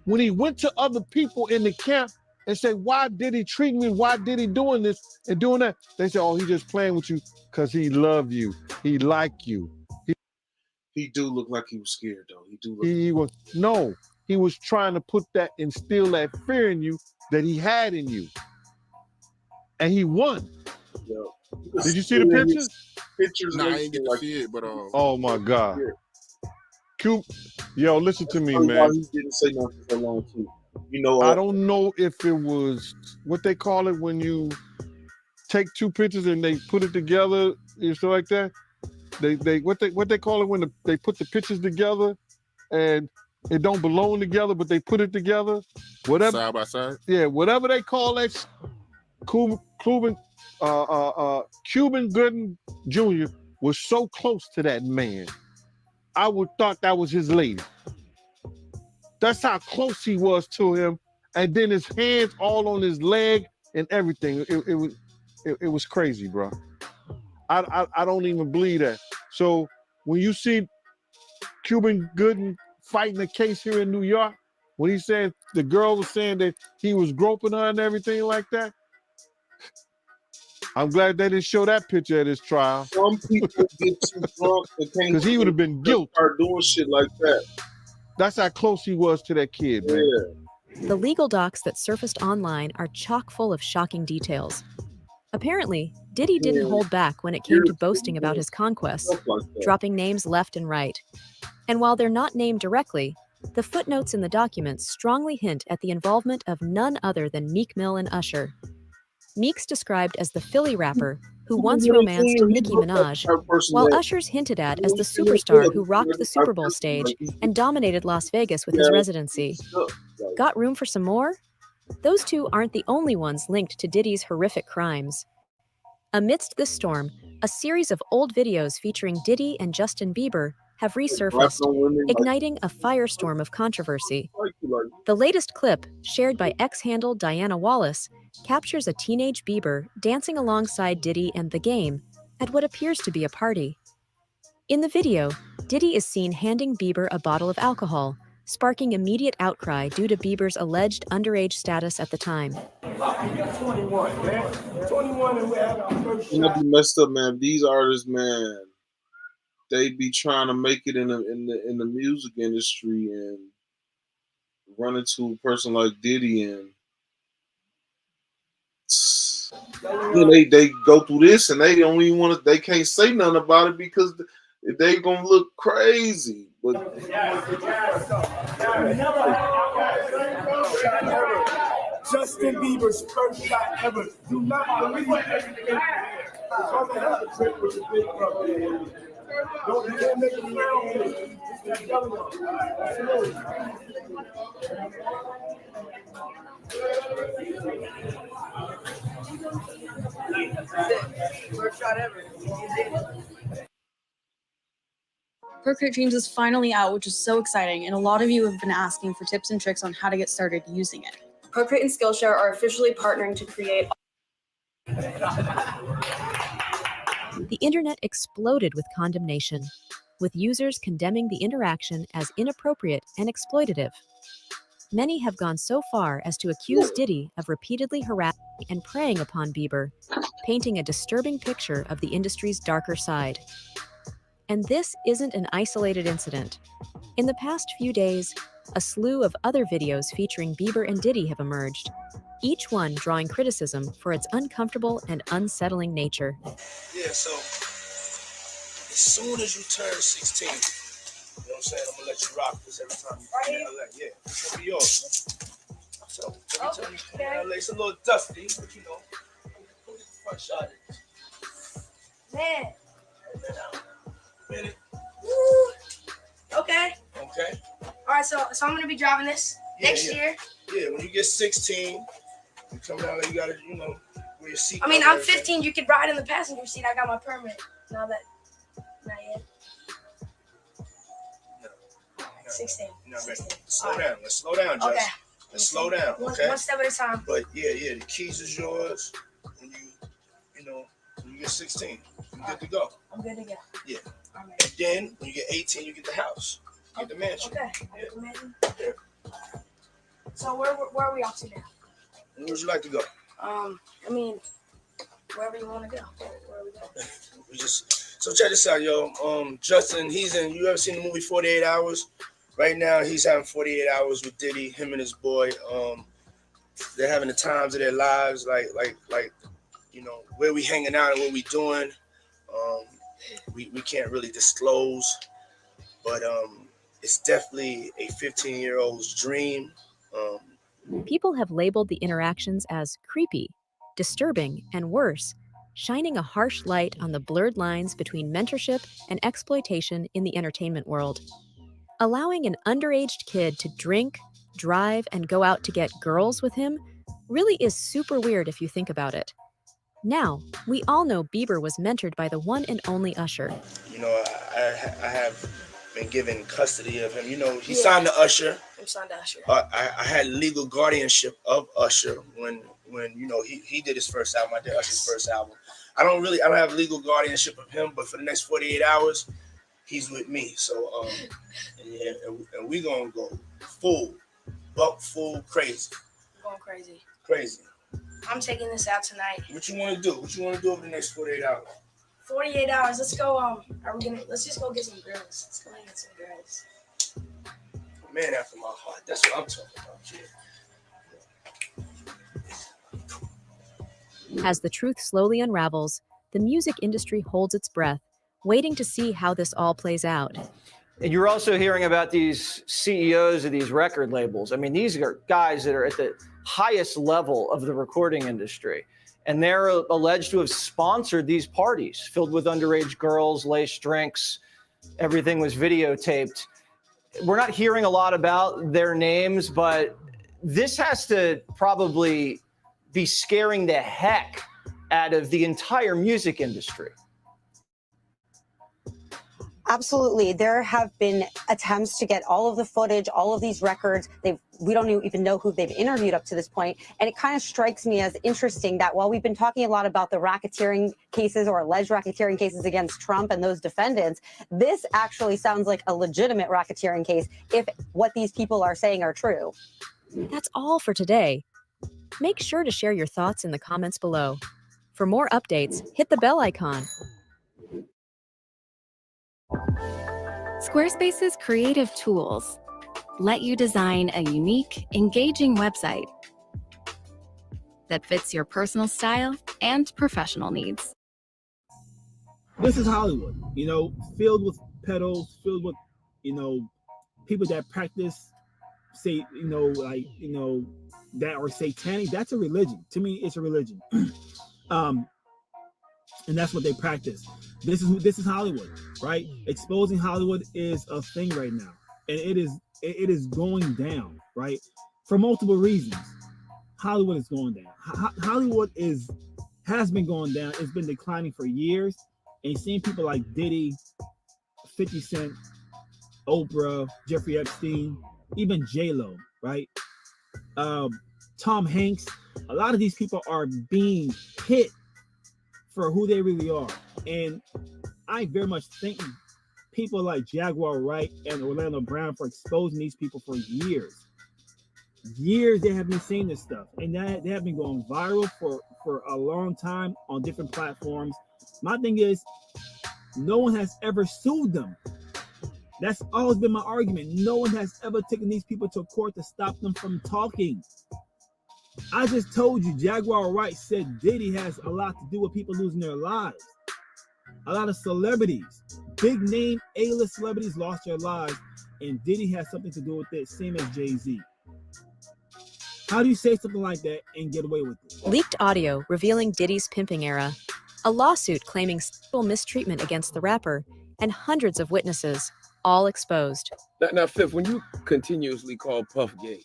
when he went to other people in the camp and said, why did he treat me? Why did he doing this and doing that? They said, oh, he just playing with you because he love you. He like you. He do look like he was scared though. He do look he was trying to put that, instill that fear in you that he had in you. And he won. Yo, did you see the pictures? Pictures. Nah, I ain't get to see it, but oh my God. Yo, listen to me, man. Why he didn't say nothing for so long too. You know, I don't know if it was what they call it when you take 2 pictures and they put it together and stuff like that. What they call it when they put the pictures together and it don't belong together, but they put it together. Whatever. Side by side. Yeah, whatever they call that. Cuban Gooding Jr. was so close to that man. I would thought that was his lady. That's how close he was to him. And then his hands all on his leg and everything. It was crazy, bro. I don't even believe that. So when you see Cuban Gooding fighting a case here in New York, when he said the girl was saying that he was groping her and everything like that, I'm glad they didn't show that picture at his trial. Some people get too drunk because he would have been guilty. Start doing shit like that. That's how close he was to that kid, man. Yeah. The legal docs that surfaced online are chock full of shocking details. Apparently, Diddy didn't hold back when it came to boasting about his conquests, dropping names left and right. And while they're not named directly, the footnotes in the documents strongly hint at the involvement of none other than Meek Mill and Usher. Meek's described as the Philly rapper who once romanced Nicki Minaj, while Usher's hinted at as the superstar who rocked the Super Bowl stage and dominated Las Vegas with his residency. Got room for some more? Those two aren't the only ones linked to Diddy's horrific crimes. Amidst this storm, a series of old videos featuring Diddy and Justin Bieber have resurfaced, igniting a firestorm of controversy. The latest clip, shared by ex-handle Diana Wallace, captures a teenage Bieber dancing alongside Diddy and The Game at what appears to be a party. In the video, Diddy is seen handing Bieber a bottle of alcohol, sparking immediate outcry due to Bieber's alleged underage status at the time. 21, man. 21 and we're having our first shot. Be messed up, man. These artists, man, they be trying to make it in the music industry and run into a person like Diddy and they go through this and they don't even want to. They can't say nothing about it because they gonna look crazy. But Justin Bieber's first shot ever. Do not believe everything. Come and have a drink with the big brother. Don't you make it around. Just telling you. First shot ever. Procreate Dreams is finally out, which is so exciting, and a lot of you have been asking for tips and tricks on how to get started using it. Procreate and Skillshare are officially partnering to create. The internet exploded with condemnation, with users condemning the interaction as inappropriate and exploitative. Many have gone so far as to accuse Diddy of repeatedly harassing and preying upon Bieber, painting a disturbing picture of the industry's darker side. And this isn't an isolated incident. In the past few days, a slew of other videos featuring Bieber and Diddy have emerged, each one drawing criticism for its uncomfortable and unsettling nature. Yeah, so as soon as you turn 16, you know what I'm saying? I'm gonna let you rock this every time you in LA. Yeah, it's gonna be yours. So every time you come in LA, it's a little dusty, but you know, put the front shot in. Man. Minute. Woo. Okay. Okay. All right, so I'm gonna be driving this next year. Yeah, when you get 16, you come down there, you gotta, you know, wear your seat. I mean, I'm 15. You could ride in the passenger seat. I got my permit. Not yet. No. 16. No, 16. Slow down. Let's slow down, Jess. Okay. Let's slow down. Okay. One step at a time. But yeah, the keys is yours. When you get 16, you're good to go. I'm good to go. Yeah. Right. And then when you get 18, you get the house. You get the mansion. Okay. Yeah. The mansion. Yeah. So where are we off to now? Where would you like to go? I mean, wherever you want to go. Where we go? So check this out, yo. Justin, you ever seen the movie 48 Hours? Right now, he's having 48 hours with Diddy, him and his boy. They're having the times of their lives, like you know, where we hanging out and what we doing. We can't really disclose, but it's definitely a 15-year-old's dream. People have labeled the interactions as creepy, disturbing, and worse, shining a harsh light on the blurred lines between mentorship and exploitation in the entertainment world. Allowing an underage kid to drink, drive, and go out to get girls with him really is super weird if you think about it. Now, we all know Bieber was mentored by the one and only Usher. You know, I have been given custody of him. You know, he signed to Usher. I'm signed to Usher. I had legal guardianship of Usher when you know he did his first album. I did Usher's first album. I don't have legal guardianship of him, but for the next 48 hours, he's with me. So and we gonna go full crazy. Going crazy. Crazy. I'm taking this out tonight. What you want to do? What you want to do over the next 48 hours? 48 hours. Let's go. Let's just go get some girls. Let's go get some girls. Man after my heart. That's what I'm talking about, kid. As the truth slowly unravels, the music industry holds its breath, waiting to see how this all plays out. And you're also hearing about these CEOs of these record labels. I mean, these are guys that are at the highest level of the recording industry. and they're alleged to have sponsored these parties filled with underage girls, laced drinks. Everything was videotaped. We're not hearing a lot about their names, but this has to probably be scaring the heck out of the entire music industry. Absolutely. There have been attempts to get all of the footage, all of these records. We don't even know who they've interviewed up to this point. And it kind of strikes me as interesting that while we've been talking a lot about the racketeering cases or alleged racketeering cases against Trump and those defendants, this actually sounds like a legitimate racketeering case if what these people are saying are true. That's all for today. Make sure to share your thoughts in the comments below. For more updates, hit the bell icon. Squarespace's creative tools let you design a unique, engaging website that fits your personal style and professional needs. This is Hollywood, filled with pedals, filled with, people that practice, say, that are satanic. That's a religion. To me, it's a religion. And that's what they practice. This is Hollywood, right? Exposing Hollywood is a thing right now, and it is going down, right? For multiple reasons. Hollywood is going down. Hollywood has been going down. It's been declining for years, and seeing people like Diddy, 50 Cent, Oprah, Jeffrey Epstein, even J-Lo, right? Tom Hanks. A lot of these people are being hit for who they really are. And I very much thank people like Jaguar Wright and Orlando Brown for exposing these people for years. Years they have been saying this stuff. And they have been going viral for a long time on different platforms. My thing is, no one has ever sued them. That's always been my argument. No one has ever taken these people to court to stop them from talking. I just told you, Jaguar Wright said Diddy has a lot to do with people losing their lives. A lot of celebrities, big name A-list celebrities lost their lives, and Diddy has something to do with it, same as Jay-Z. How do you say something like that and get away with it? Leaked audio revealing Diddy's pimping era, a lawsuit claiming sexual mistreatment against the rapper, and hundreds of witnesses, all exposed. Now, Fifth, when you continuously call Puff gay,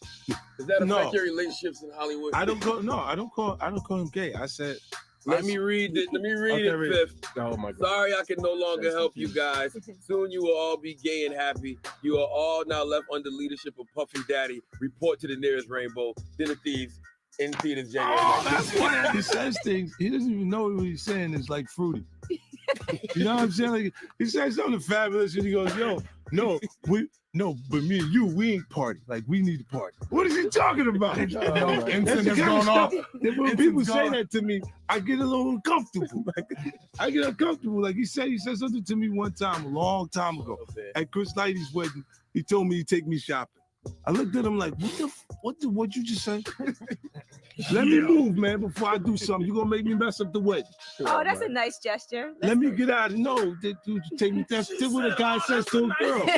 does that affect your relationships in Hollywood? I don't call him gay. I said, let me read it, Fifth. Oh my God. Sorry, I can no longer help you guys. Soon you will all be gay and happy. You are all now left under leadership of Puffy Daddy. Report to the nearest rainbow. Dinner Thieves in theaters January. That's why he says things. He doesn't even know what he's saying is like fruity. You know what I'm saying? Like, he says something fabulous and he goes, but me and you, we ain't party. Like, we need to party. What is he talking about? Incense is going off. When people say that to me, I get a little uncomfortable. I get uncomfortable. Like he said something to me one time, a long time ago, at Chris Lighty's wedding. He told me he'd take me shopping. I looked at him like, what you just say? Let me move, man, before I do something. You're going to make me mess up the wedding. Oh, that's a nice gesture. Let me get out. No, take me. That's what a guy says to a girl.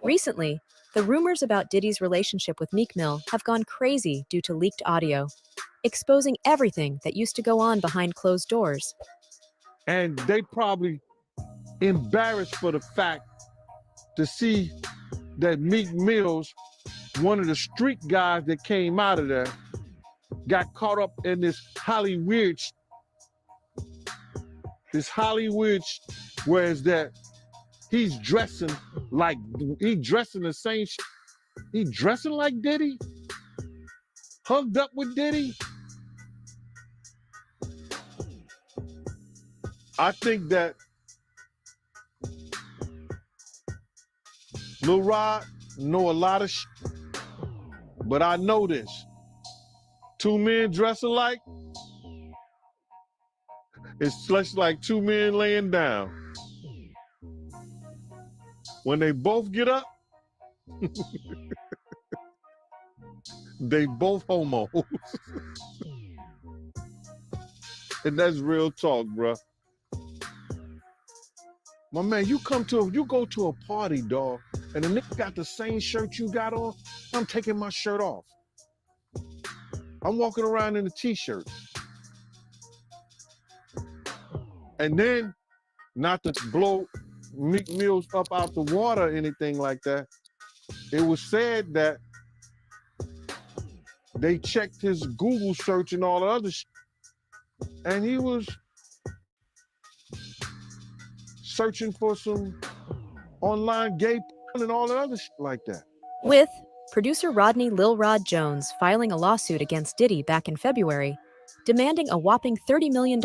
Recently, the rumors about Diddy's relationship with Meek Mill have gone crazy due to leaked audio, exposing everything that used to go on behind closed doors. And they probably embarrassed for the fact to see that Meek Mill's, one of the street guys that came out of there, got caught up in this Hollywood, whereas that he's dressing the same he dressing like Diddy, hugged up with Diddy. I think that Lil Rod know a lot of but I know this. Two men dress alike, it's just like two men laying down. When they both get up, they both homos. And that's real talk, bruh. My man, you go to a party, dog, and the nigga got the same shirt you got on, I'm taking my shirt off. I'm walking around in a t-shirt. And then, not to blow Meek Mill's up out the water or anything like that, it was said that they checked his Google search and all the other shit, and he was searching for some online gay porn and all the other shit like that. With producer Rodney Lil Rod Jones filing a lawsuit against Diddy back in February, demanding a whopping $30 million,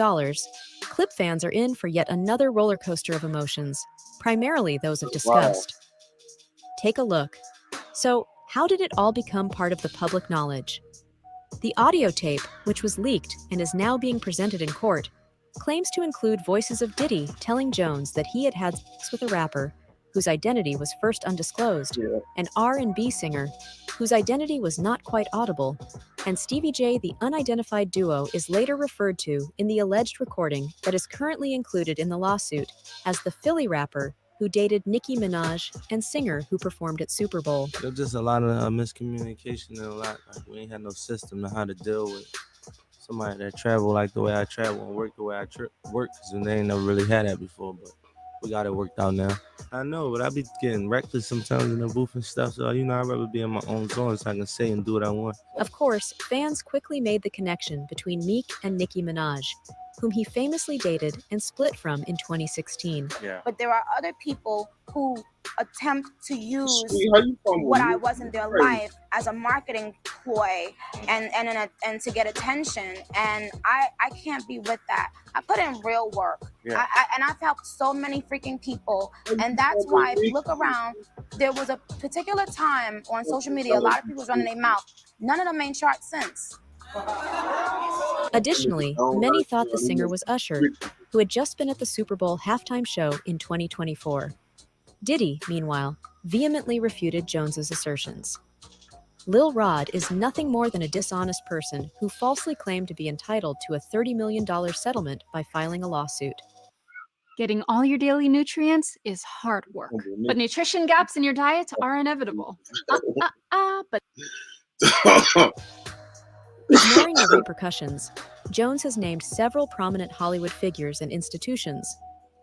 Clip fans are in for yet another roller coaster of emotions, primarily those of disgust. Take a look. So, how did it all become part of the public knowledge? The audio tape, which was leaked and is now being presented in court, claims to include voices of Diddy telling Jones that he had had sex with a rapper whose identity was first undisclosed, an R&B singer whose identity was not quite audible, and Stevie J, the unidentified duo, is later referred to in the alleged recording that is currently included in the lawsuit as the Philly rapper who dated Nicki Minaj and singer who performed at Super Bowl. There's just a lot of miscommunication and a lot, like we ain't had no system on how to deal with somebody that travel like the way I travel and work the way I work, because they ain't never really had that before, but we got it worked out now. I know, but I be getting reckless sometimes in the booth and stuff, so I'd rather be in my own zone so I can say and do what I want. Of course, fans quickly made the connection between Meek and Nicki Minaj, whom he famously dated and split from in 2016. Yeah. But there are other people who attempt to use what I was in their life as a marketing ploy and to get attention, and I can't be with that. I put in real work. Yeah. And I've helped so many freaking people, and that's why if you look around, there was a particular time on social media, a lot of people was running their mouth. None of them ain't short since. Additionally, many thought the singer was Usher, who had just been at the Super Bowl halftime show in 2024. Diddy, meanwhile, vehemently refuted Jones's assertions. Lil Rod is nothing more than a dishonest person who falsely claimed to be entitled to a $30 million settlement by filing a lawsuit. Getting all your daily nutrients is hard work, but nutrition gaps in your diet are inevitable. But ignoring the repercussions, Jones has named several prominent Hollywood figures and institutions,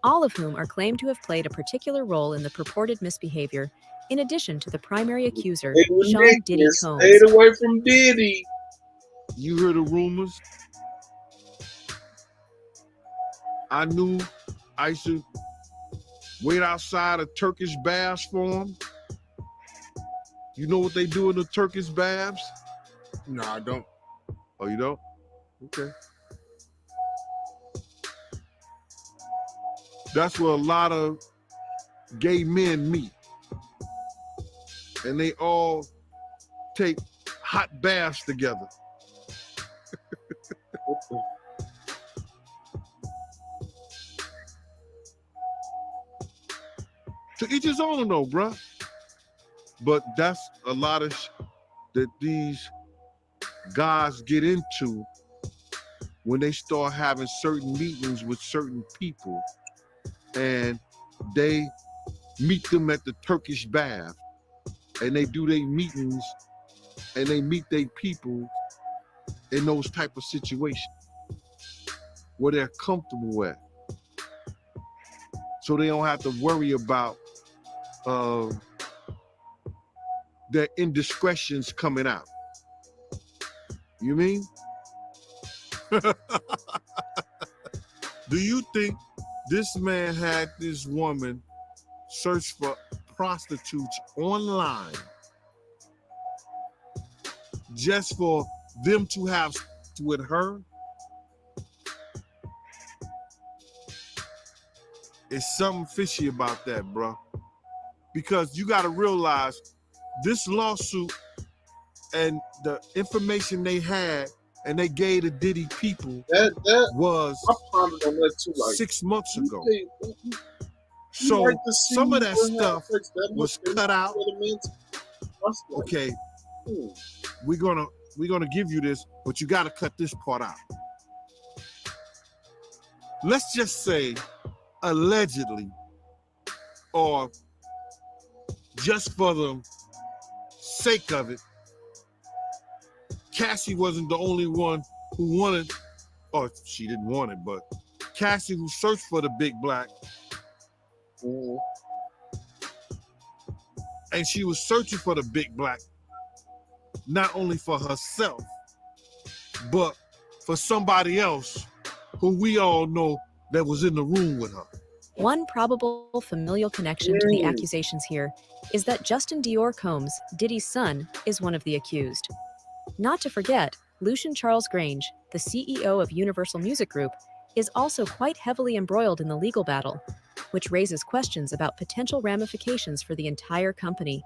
all of whom are claimed to have played a particular role in the purported misbehavior, in addition to the primary accuser, Sean Diddy Combs. Stayed away from Diddy. You heard the rumors? I knew I should wait outside of Turkish baths for him. You know what they do in the Turkish baths? No, I don't. Oh, you don't? Okay. That's where a lot of gay men meet. And they all take hot baths together. To each his own though, bruh. But that's a lot of that these guys get into when they start having certain meetings with certain people and they meet them at the Turkish bath and they do their meetings and they meet their people in those type of situations where they're comfortable at. So they don't have to worry about their indiscretions coming out. You mean? Do you think this man had this woman search for prostitutes online just for them to have sex with her? It's something fishy about that, bro. Because you got to realize this lawsuit and the information they had and they gave the Diddy people was I pondered on that too, like, 6 months ago. So some of that stuff was cut out. Okay, we're gonna give you this, but you got to cut this part out. Let's just say, allegedly, or just for the sake of it, Cassie wasn't the only one who wanted, or she didn't want it, but Cassie, who searched for the big black, and she was searching for the big black, not only for herself, but for somebody else who we all know that was in the room with her. One probable familial connection to the accusations here is that Justin Dior Combs, Diddy's son, is one of the accused. Not to forget, Lucian Charles Grange, the CEO of Universal Music Group, is also quite heavily embroiled in the legal battle, which raises questions about potential ramifications for the entire company.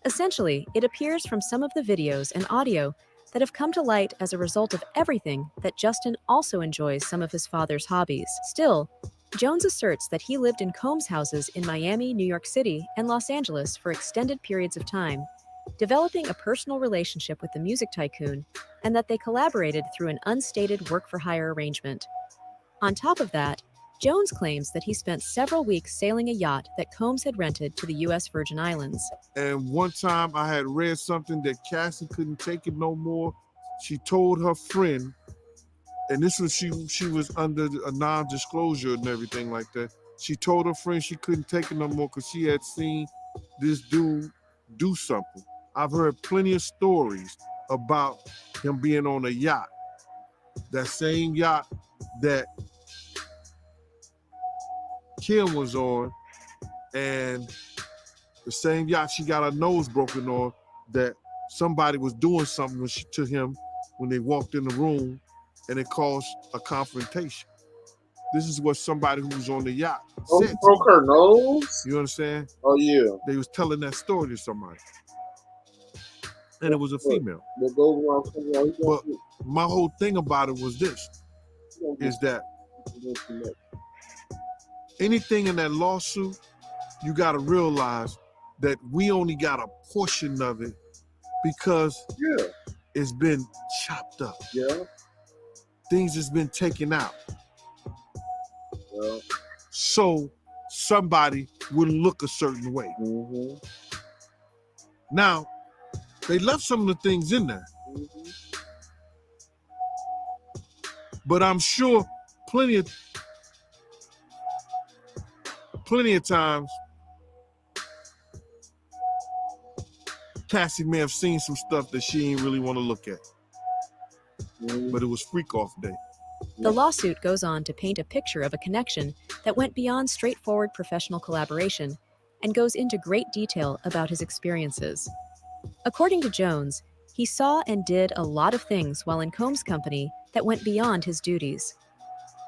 Essentially, it appears from some of the videos and audio that have come to light as a result of everything that Justin also enjoys some of his father's hobbies. Still, Jones asserts that he lived in Combs' houses in Miami, New York City, and Los Angeles for extended periods of time, developing a personal relationship with the music tycoon, and that they collaborated through an unstated work-for-hire arrangement. On top of that, Jones claims that he spent several weeks sailing a yacht that Combs had rented to the U.S. Virgin Islands. And one time I had read something that Cassie couldn't take it no more. She told her friend, and this was she was under a non-disclosure and everything like that. She told her friend she couldn't take it no more because she had seen this dude do something. I've heard plenty of stories about him being on a yacht. That same yacht that Kim was on, and the same yacht she got her nose broken on, that somebody was doing something to him when they walked in the room, and it caused a confrontation. This is what somebody who was on the yacht said. Broke her nose? You understand? Oh, yeah. They was telling that story to somebody. And it was a female. But my whole thing about it was this, is that anything in that lawsuit, you got to realize that we only got a portion of it because it's been chopped up. Things has been taken out. So somebody will look a certain way. Now, they left some of the things in there. But I'm sure plenty of times Cassie may have seen some stuff that she ain't really want to look at. But it was freak off day. The lawsuit goes on to paint a picture of a connection that went beyond straightforward professional collaboration and goes into great detail about his experiences. According to Jones, he saw and did a lot of things while in Combs' company that went beyond his duties.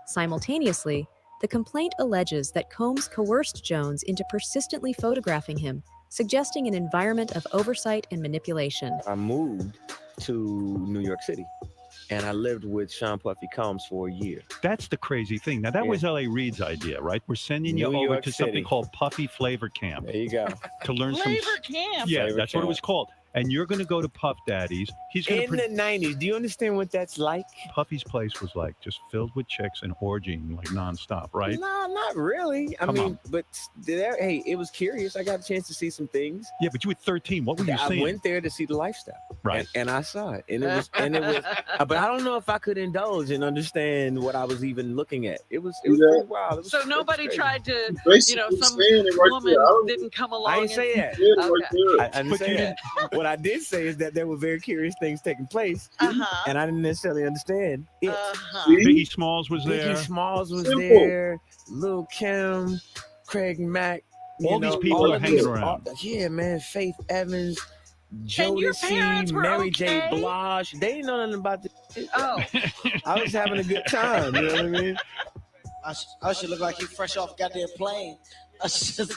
Simultaneously, the complaint alleges that Combs coerced Jones into persistently photographing him, suggesting an environment of oversight and manipulation. I moved to New York City, and I lived with Sean Puffy Combs for a year. That's the crazy thing. Now, that was L.A. Reid's idea, right? We're sending you over to something called Puffy Flavor Camp. There you go. To learn Flavor some... Camp? Yeah, Flavor that's what it Camp. was called. And you're going to go to Puff Daddy's. He's going In the 90s, do you understand what that's like? Puffy's place was like just filled with chicks and orgying like nonstop, right? No, not really. I Come mean, on. but hey, it was curious. I got a chance to see some things. Yeah, but you were 13. What were you I seeing? went there to see the lifestyle, right? And I saw it, and it was, but I don't know if I could indulge and understand what I was even looking at. It was pretty wild. It was, So nobody tried to, Basically some saying it right woman there. I don't- didn't come along. I didn't say that. Okay. I didn't say that. What I did say is that there were very curious things taking place, and I didn't necessarily understand it. Biggie Smalls was there. Biggie Smalls was Simple. there. Lil Kim, Craig Mack. All these people are hanging around. Yeah, man. Faith Evans, And your Jodeci, parents were Mary J. okay? Blige. They didn't know nothing about this. Oh. I was having a good time. You know what I mean? I should look like he fresh off a goddamn plane. I should.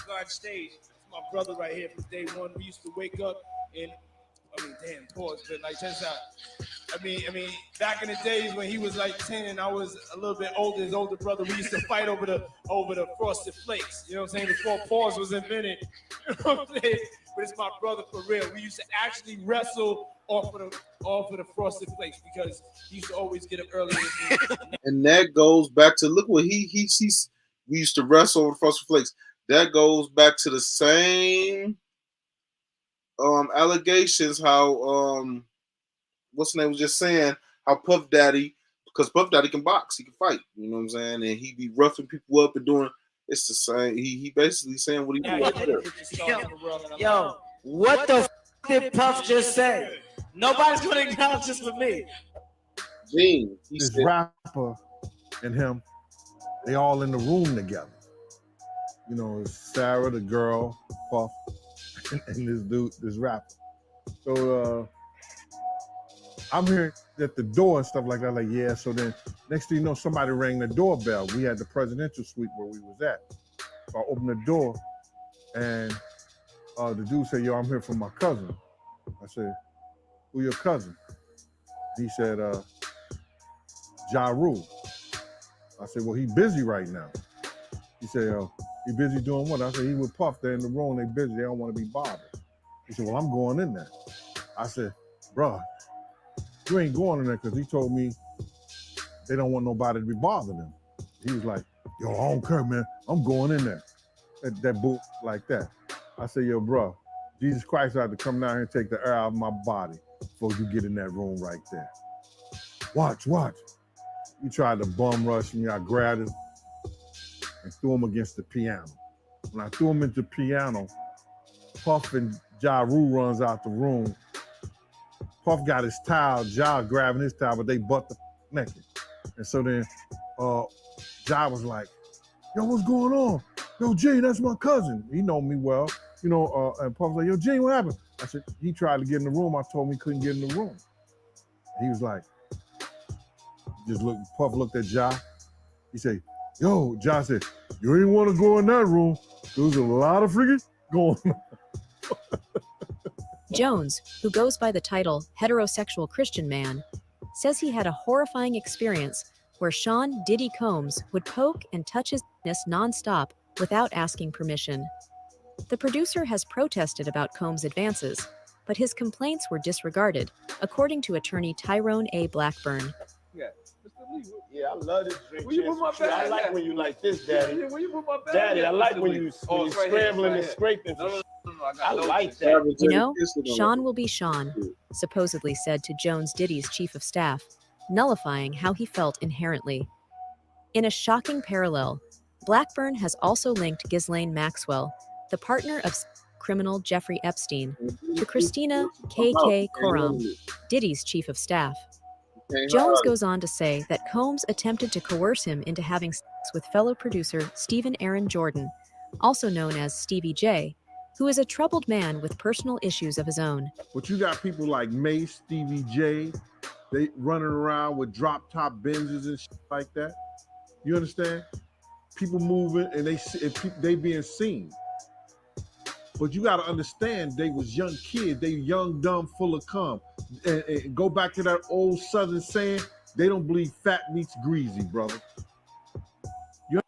Guard stage. It's my brother right here from day one. We used to wake up and pause, but like check this out. I mean, back in the days when he was like 10 and I was a little bit older, his older brother, we used to fight over the frosted flakes. You know what I'm saying? Before pause was invented. You know what I'm saying? But it's my brother for real. We used to actually wrestle off of the frosted flakes because he used to always get up early. And that goes back to look what he's. We used to wrestle over Frosted Flakes. That goes back to the same allegations. How what's the name was just saying how Puff Daddy because Puff Daddy can box, he can fight. You know what I'm saying? And he be roughing people up and doing. It's the same. He basically saying what he do. Yo, what the did Puff just say? Nobody's gonna acknowledge this with me. Gene, this rapper and him, they all in the room together. You know, it's Sarah, the girl, Puff, and this dude, this rapper. So I'm here at the door and stuff like that. Like, yeah. So then next thing you know, somebody rang the doorbell. We had the presidential suite where we was at. So I opened the door and the dude said, yo, I'm here for my cousin. I said, who your cousin? He said, Ja Rule. I said, well, he busy right now. He said, he busy doing what? I said, he with Puff. They're in the room. They busy. They don't want to be bothered. He said, well, I'm going in there. I said, bro, you ain't going in there because he told me they don't want nobody to be bothering them. He was like, yo, I don't care, man. I'm going in there. That boot like that. I said, yo, bro, Jesus Christ had to come down here and take the air out of my body before you get in that room right there. Watch. He tried to bum rush me. I grabbed him and threw him against the piano. When I threw him into the piano, Puff and Ja Rule runs out the room. Puff got his towel, Ja grabbing his towel, but they butt the naked. And so then Ja was like, yo, what's going on? Yo, Gene, that's my cousin. He know me well. You know, and Puff was like, yo, Gene, what happened? I said, he tried to get in the room. I told him he couldn't get in the room. He was like, Puff looked at Ja. He said, yo, Ja said, you ain't want to go in that room. There's a lot of freaking going on. Jones, who goes by the title Heterosexual Christian Man, says he had a horrifying experience where Sean Diddy Combs would poke and touch his penis nonstop without asking permission. The producer has protested about Combs' advances, but his complaints were disregarded, according to attorney Tyrone A. Blackburn. Yeah, I love this drink. Where you put my bag? I like when you like this, Daddy. Where you put my bag? Daddy, I like when you scrambling and scraping. I like that. You know, Sean will be Sean, supposedly said to Jones Diddy's chief of staff, nullifying how he felt inherently. In a shocking parallel, Blackburn has also linked Ghislaine Maxwell, the partner of criminal Jeffrey Epstein, to Christina K.K. Coram, Diddy's chief of staff. Jones goes on to say that Combs attempted to coerce him into having sex with fellow producer Stephen Aaron Jordan, also known as Stevie J, who is a troubled man with personal issues of his own. But you got people like Mace, Stevie J, they running around with drop top Benzes and shit like that. You understand? People moving and they being seen. But you got to understand, they was young kids. They young, dumb, full of cum. And go back to that old Southern saying, they don't believe fat meets greasy, brother. You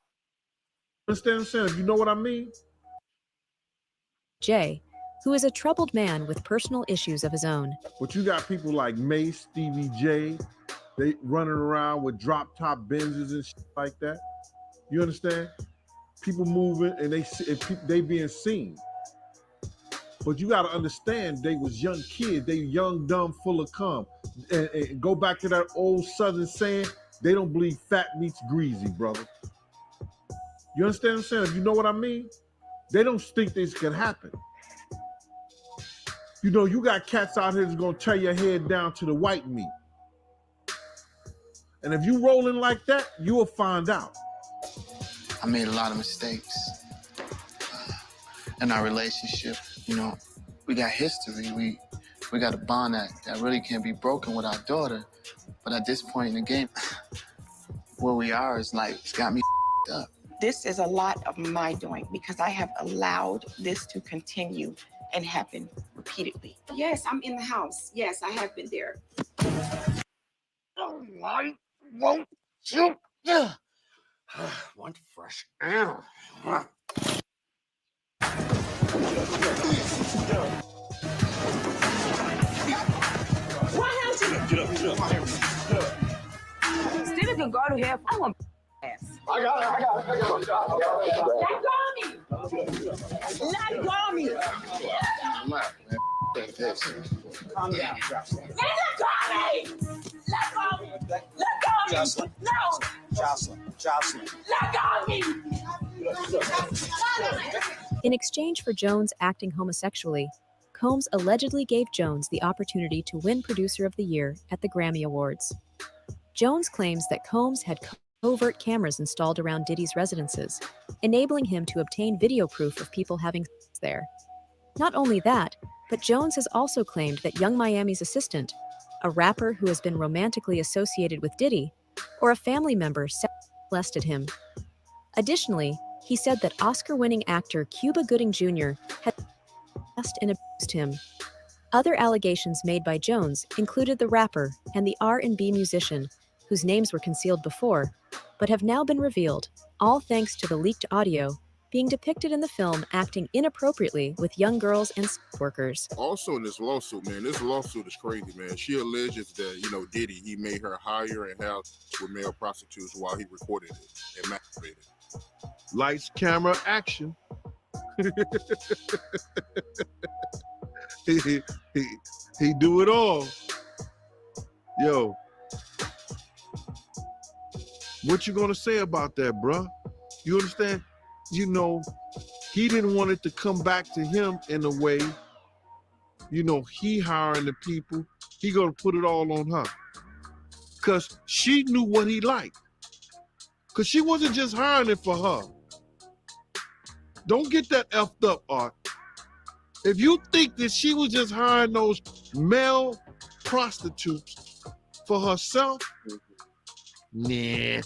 understand what I'm saying? If you know what I mean? J, who is a troubled man with personal issues of his own. But you got people like Mace, Stevie J, they running around with drop top Benzes and shit like that. You understand? People moving and they being seen. But you got to understand, they was young kids. They young, dumb, full of cum. And go back to that old Southern saying, they don't believe fat meets greasy, brother. You understand what I'm saying? If you know what I mean? They don't think this can happen. You know, you got cats out here that's going to tear your head down to the white meat. And if you rolling like that, you will find out. I made a lot of mistakes in our relationship. You know, we got history. We got a bond that really can't be broken with our daughter. But at this point in the game, where we are is like, it's got me up. This is a lot of my doing because I have allowed this to continue and happen repeatedly. Yes, I'm in the house. Yes, I have been there. Why won't you? Want fresh air. Why haven't you? Get up. Stephen can go to hell. I want ass. I got it. Let go of me. Calm down. Let go of me. Let go of me. Let go of Jocelyn. No. Jocelyn. Let go of me. In exchange for Jones acting homosexually, Combs allegedly gave Jones the opportunity to win Producer of the Year at the Grammy Awards. Jones claims that Combs had covert cameras installed around Diddy's residences, enabling him to obtain video proof of people having sex there. Not only that, but Jones has also claimed that Young Miami's assistant, a rapper who has been romantically associated with Diddy, or a family member molested him. Additionally, he said that Oscar-winning actor Cuba Gooding Jr. had harassed and abused him. Other allegations made by Jones included the rapper and the R&B musician, whose names were concealed before, but have now been revealed, all thanks to the leaked audio being depicted in the film acting inappropriately with young girls and sex workers. Also in this lawsuit, man, this lawsuit is crazy, man. She alleges that, Diddy, he made her hire and have with male prostitutes while he recorded it and masturbated. Lights, camera, action. he do it all. Yo, what you gonna say about that, bruh? You understand? He didn't want it to come back to him in a way, he hiring the people. He gonna put it all on her. Cause she knew what he liked. Cause she wasn't just hiring it for her. Don't get that effed up, Art. If you think that she was just hiring those male prostitutes for herself, nah.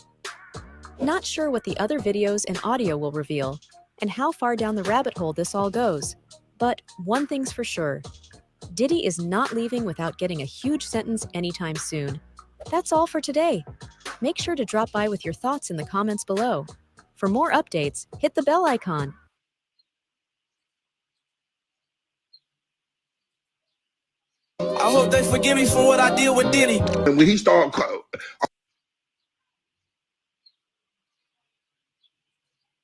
Not sure what the other videos and audio will reveal, and how far down the rabbit hole this all goes. But one thing's for sure, Diddy is not leaving without getting a huge sentence anytime soon. That's all for today. Make sure to drop by with your thoughts in the comments below. For more updates, hit the bell icon. I hope they forgive me for what I did with Diddy. And when he started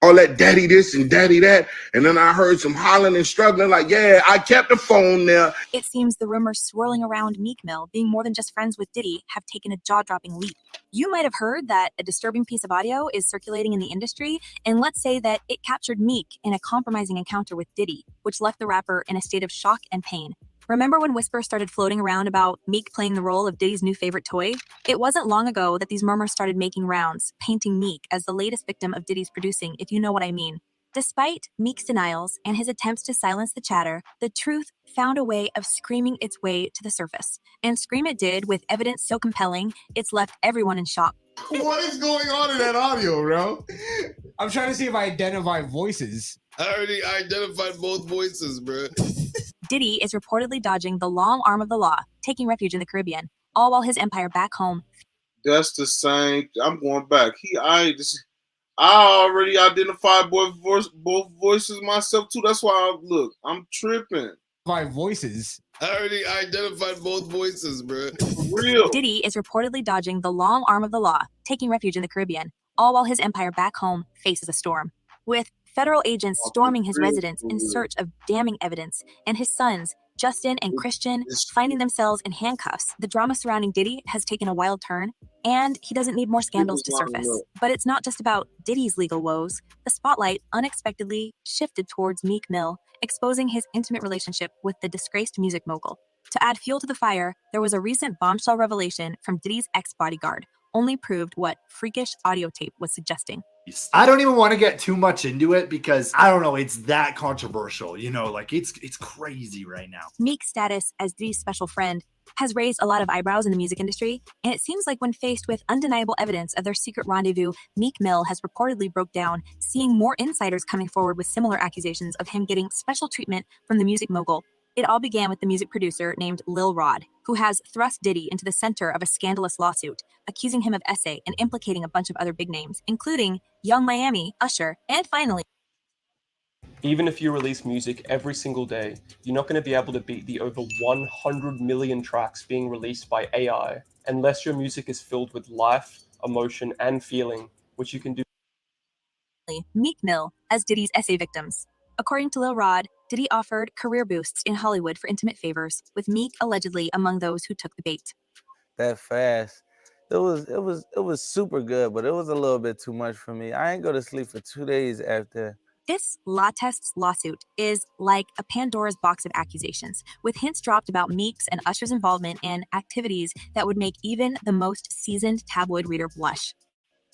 all that daddy this and daddy that, and then I heard some hollering and struggling like, yeah, I kept the phone there. It seems the rumors swirling around Meek Mill being more than just friends with Diddy have taken a jaw-dropping leap. You might have heard that a disturbing piece of audio is circulating in the industry, and let's say that it captured Meek in a compromising encounter with Diddy, which left the rapper in a state of shock and pain. Remember when whispers started floating around about Meek playing the role of Diddy's new favorite toy? It wasn't long ago that these murmurs started making rounds, painting Meek as the latest victim of Diddy's producing, if you know what I mean. Despite Meek's denials and his attempts to silence the chatter, the truth found a way of screaming its way to the surface. And scream it did with evidence so compelling, it's left everyone in shock. What is going on in that audio, bro? I'm trying to see if I identify voices. I already identified both voices, bro. Diddy is reportedly dodging the long arm of the law, taking refuge in the Caribbean, all while his empire back home. That's the same. I'm going back. I already identified both voices myself too. That's why I'm tripping. My voices. I already identified both voices, bro. For real. Diddy is reportedly dodging the long arm of the law, taking refuge in the Caribbean, all while his empire back home faces a storm. With federal agents storming his residence in search of damning evidence, and his sons, Justin and Christian, finding themselves in handcuffs, the drama surrounding Diddy has taken a wild turn, and he doesn't need more scandals to surface. But it's not just about Diddy's legal woes. The spotlight unexpectedly shifted towards Meek Mill, exposing his intimate relationship with the disgraced music mogul. To add fuel to the fire, there was a recent bombshell revelation from Diddy's ex-bodyguard, only proved what freakish audio tape was suggesting. I don't even want to get too much into it because I don't know, it's that controversial, it's crazy right now. Meek's status as Diddy's special friend has raised a lot of eyebrows in the music industry, and it seems like when faced with undeniable evidence of their secret rendezvous, Meek Mill has reportedly broke down, seeing more insiders coming forward with similar accusations of him getting special treatment from the music mogul. It all began with the music producer named Lil Rod, who has thrust Diddy into the center of a scandalous lawsuit, accusing him of essay and implicating a bunch of other big names, including Young Miami, Usher, and finally... Even if you release music every single day, you're not going to be able to beat the over 100 million tracks being released by AI, unless your music is filled with life, emotion, and feeling, which you can do. Meek Mill as Diddy's essay victims. According to Lil Rod, Diddy offered career boosts in Hollywood for intimate favors, with Meek allegedly among those who took the bait. That fast, It was super good, but it was a little bit too much for me. I ain't go to sleep for 2 days after. This La Test's lawsuit is like a Pandora's box of accusations, with hints dropped about Meek's and Usher's involvement in activities that would make even the most seasoned tabloid reader blush.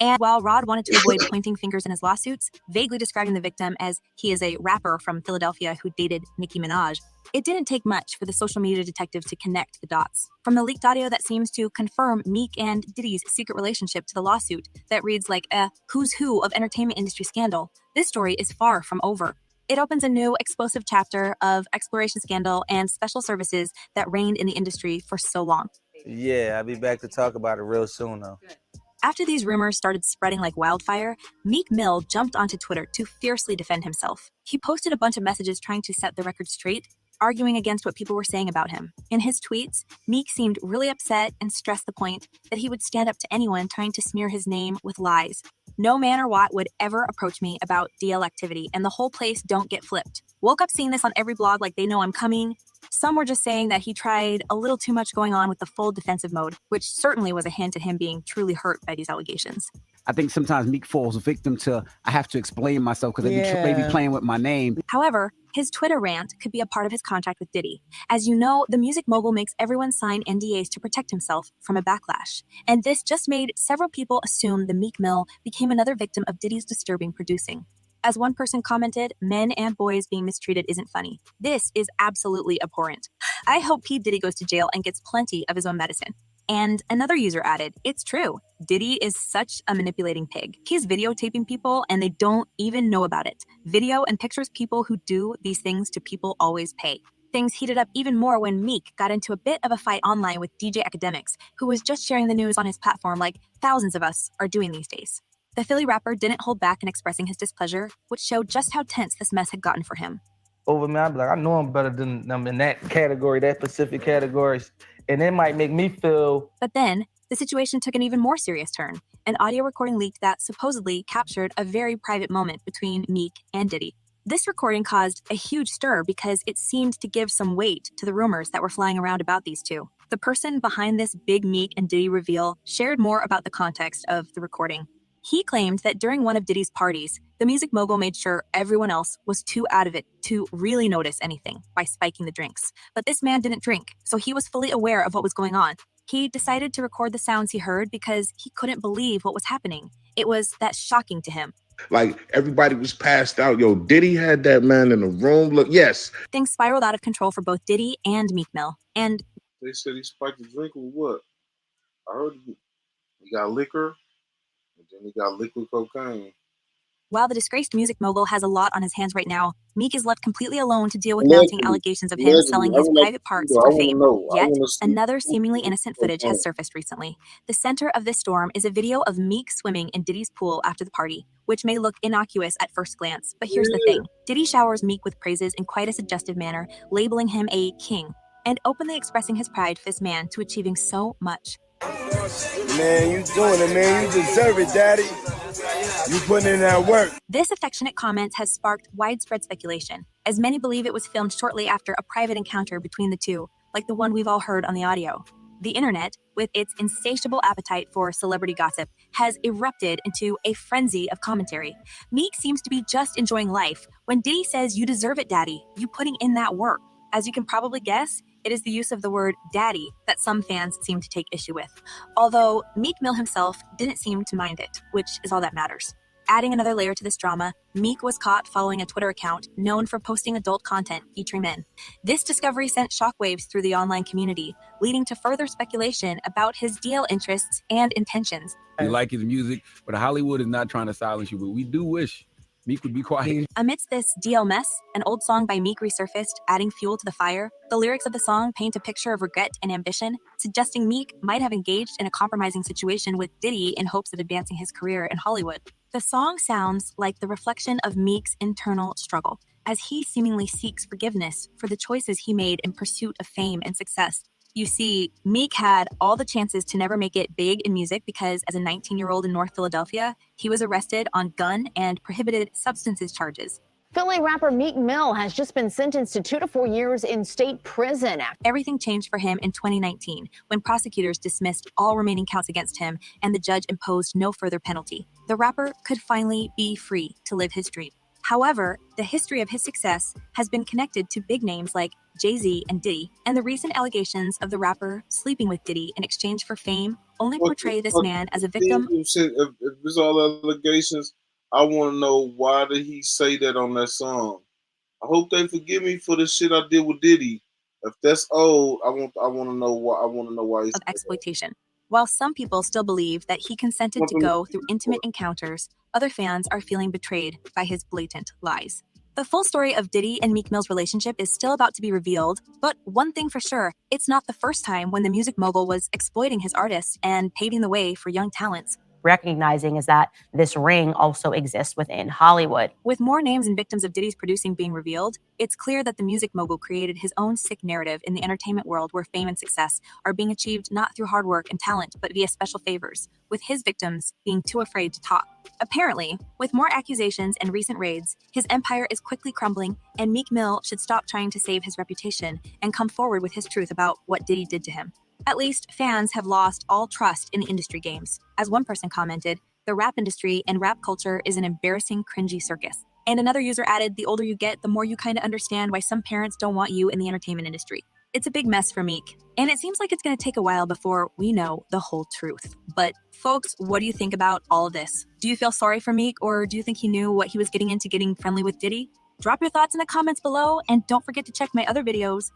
And while Rod wanted to avoid pointing fingers in his lawsuits, vaguely describing the victim as he is a rapper from Philadelphia who dated Nicki Minaj, it didn't take much for the social media detective to connect the dots. From the leaked audio that seems to confirm Meek and Diddy's secret relationship to the lawsuit that reads like a who's who of entertainment industry scandal, this story is far from over. It opens a new explosive chapter of exploration scandal and special services that reigned in the industry for so long. Yeah, I'll be back to talk about it real soon, though. After these rumors started spreading like wildfire, Meek Mill jumped onto Twitter to fiercely defend himself. He posted a bunch of messages trying to set the record straight, arguing against what people were saying about him. In his tweets, Meek seemed really upset and stressed the point that he would stand up to anyone trying to smear his name with lies. No man or what would ever approach me about DL activity, and the whole place don't get flipped. Woke up seeing this on every blog like they know I'm coming. Some were just saying that he tried a little too much going on with the full defensive mode, which certainly was a hint at him being truly hurt by these allegations. I think sometimes Meek falls victim to, I have to explain myself because they be playing with my name. However, his Twitter rant could be a part of his contract with Diddy. As you know, the music mogul makes everyone sign NDAs to protect himself from a backlash. And this just made several people assume the Meek Mill became another victim of Diddy's disturbing producing. As one person commented, men and boys being mistreated isn't funny. This is absolutely abhorrent. I hope P. Diddy goes to jail and gets plenty of his own medicine. And another user added, it's true. Diddy is such a manipulating pig. He's videotaping people and they don't even know about it. Video and pictures people who do these things to people always pay. Things heated up even more when Meek got into a bit of a fight online with DJ Academics, who was just sharing the news on his platform like thousands of us are doing these days. The Philly rapper didn't hold back in expressing his displeasure, which showed just how tense this mess had gotten for him. Over me, I'd be like, I know I'm better than them in that category, that specific categories. And it might make me feel... But then, the situation took an even more serious turn. An audio recording leaked that supposedly captured a very private moment between Meek and Diddy. This recording caused a huge stir because it seemed to give some weight to the rumors that were flying around about these two. The person behind this big Meek and Diddy reveal shared more about the context of the recording. He claimed that during one of Diddy's parties, the music mogul made sure everyone else was too out of it to really notice anything by spiking the drinks. But this man didn't drink, so he was fully aware of what was going on. He decided to record the sounds he heard because he couldn't believe what was happening. It was that shocking to him. Like, everybody was passed out. Yo, Diddy had that man in the room. Look, yes. Things spiraled out of control for both Diddy and Meek Mill. And they said he spiked the drink with what? I heard he got liquor. And then he got liquid cocaine. While the disgraced music mogul has a lot on his hands right now, Meek is left completely alone to deal with mounting allegations of him selling his private parts for fame. Yet, another seemingly innocent footage has surfaced recently. The center of this storm is a video of Meek swimming in Diddy's pool after the party, which may look innocuous at first glance. But here's the thing. Diddy showers Meek with praises in quite a suggestive manner, labeling him a king, and openly expressing his pride for this man to achieving so much. Man, you doing it, man. You deserve it, daddy. You putting in that work. This affectionate comment has sparked widespread speculation, as many believe it was filmed shortly after a private encounter between the two, like the one we've all heard on the audio. The internet, with its insatiable appetite for celebrity gossip, has erupted into a frenzy of commentary. Meek seems to be just enjoying life. When Diddy says, "You deserve it, daddy," you putting in that work. As you can probably guess, it is the use of the word daddy that some fans seem to take issue with. Although Meek Mill himself didn't seem to mind it, which is all that matters. Adding another layer to this drama, Meek was caught following a Twitter account known for posting adult content featuring men. This discovery sent shockwaves through the online community, leading to further speculation about his DL interests and intentions. We like his music, but Hollywood is not trying to silence you, but we do wish Meek would be quiet. Amidst this DL mess, an old song by Meek resurfaced, adding fuel to the fire. The lyrics of the song paint a picture of regret and ambition, suggesting Meek might have engaged in a compromising situation with Diddy in hopes of advancing his career in Hollywood. The song sounds like the reflection of Meek's internal struggle, as he seemingly seeks forgiveness for the choices he made in pursuit of fame and success. You see, Meek had all the chances to never make it big in music because as a 19-year-old in North Philadelphia, he was arrested on gun and prohibited substances charges. Philly rapper Meek Mill has just been sentenced to 2 to 4 years in state prison. Everything changed for him in 2019 when prosecutors dismissed all remaining counts against him and the judge imposed no further penalty. The rapper could finally be free to live his dream. However, the history of his success has been connected to big names like Jay-Z and Diddy, and the recent allegations of the rapper sleeping with Diddy in exchange for fame only portray this man as a victim. If it's all allegations, I want to know, why did he say that on that song? I hope they forgive me for the shit I did with Diddy. If that's old, I want to know why. I want to know why he's of exploitation. While some people still believe that he consented to go through intimate encounters, other fans are feeling betrayed by his blatant lies. The full story of Diddy and Meek Mill's relationship is still about to be revealed, but one thing for sure, it's not the first time when the music mogul was exploiting his artists and paving the way for young talents. Recognizing is that this ring also exists within Hollywood. With more names and victims of Diddy's producing being revealed, it's clear that the music mogul created his own sick narrative in the entertainment world where fame and success are being achieved not through hard work and talent, but via special favors, with his victims being too afraid to talk. Apparently, with more accusations and recent raids, his empire is quickly crumbling, and Meek Mill should stop trying to save his reputation and come forward with his truth about what Diddy did to him. At least, fans have lost all trust in the industry games. As one person commented, the rap industry and rap culture is an embarrassing, cringy circus. And another user added, the older you get, the more you kind of understand why some parents don't want you in the entertainment industry. It's a big mess for Meek, and it seems like it's going to take a while before we know the whole truth. But folks, what do you think about all of this? Do you feel sorry for Meek, or do you think he knew what he was getting into getting friendly with Diddy? Drop your thoughts in the comments below, and don't forget to check my other videos.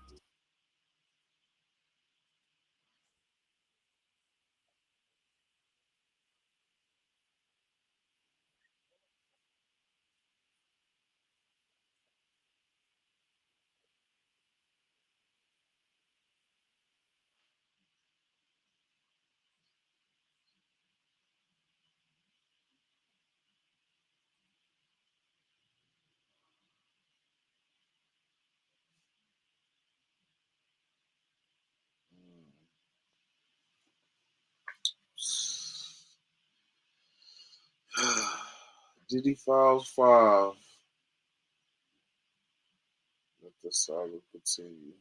Diddy Files 5. Let the saga continue.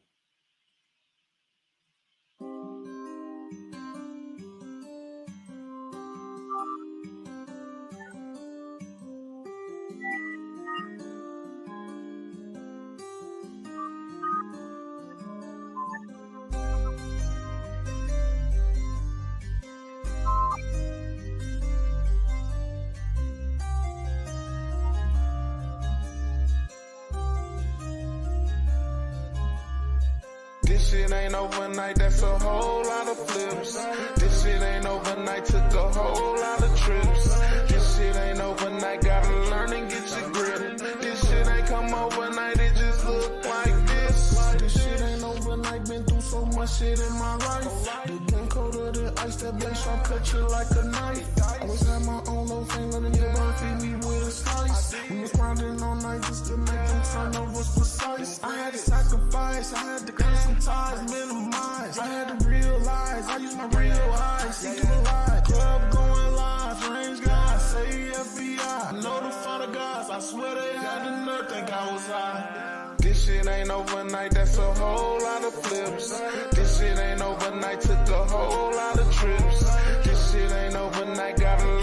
This shit ain't overnight, that's a whole lot of flips. This shit ain't overnight, took a whole lot of trips. This shit ain't overnight, gotta learn and get your grip. This shit ain't come overnight, it just look like this. This shit ain't overnight, been through so much shit in my life. The game colder than ice, that blade sharp cut you like a knife. Always had my own little thing, letting your bird feed me with a slice. We was grinding all night just to make them turnovers precise. I had to sacrifice, I had to cut some ties, minimize. I had to realize, I use my real eyes, see through the lie. Club going live, strange guys, say FBI. Know the father guys, I swear they had the nerve, think I was high. This shit ain't overnight, that's a whole lot of flips. This shit ain't overnight, took a whole lot of trips. This shit ain't overnight, gotta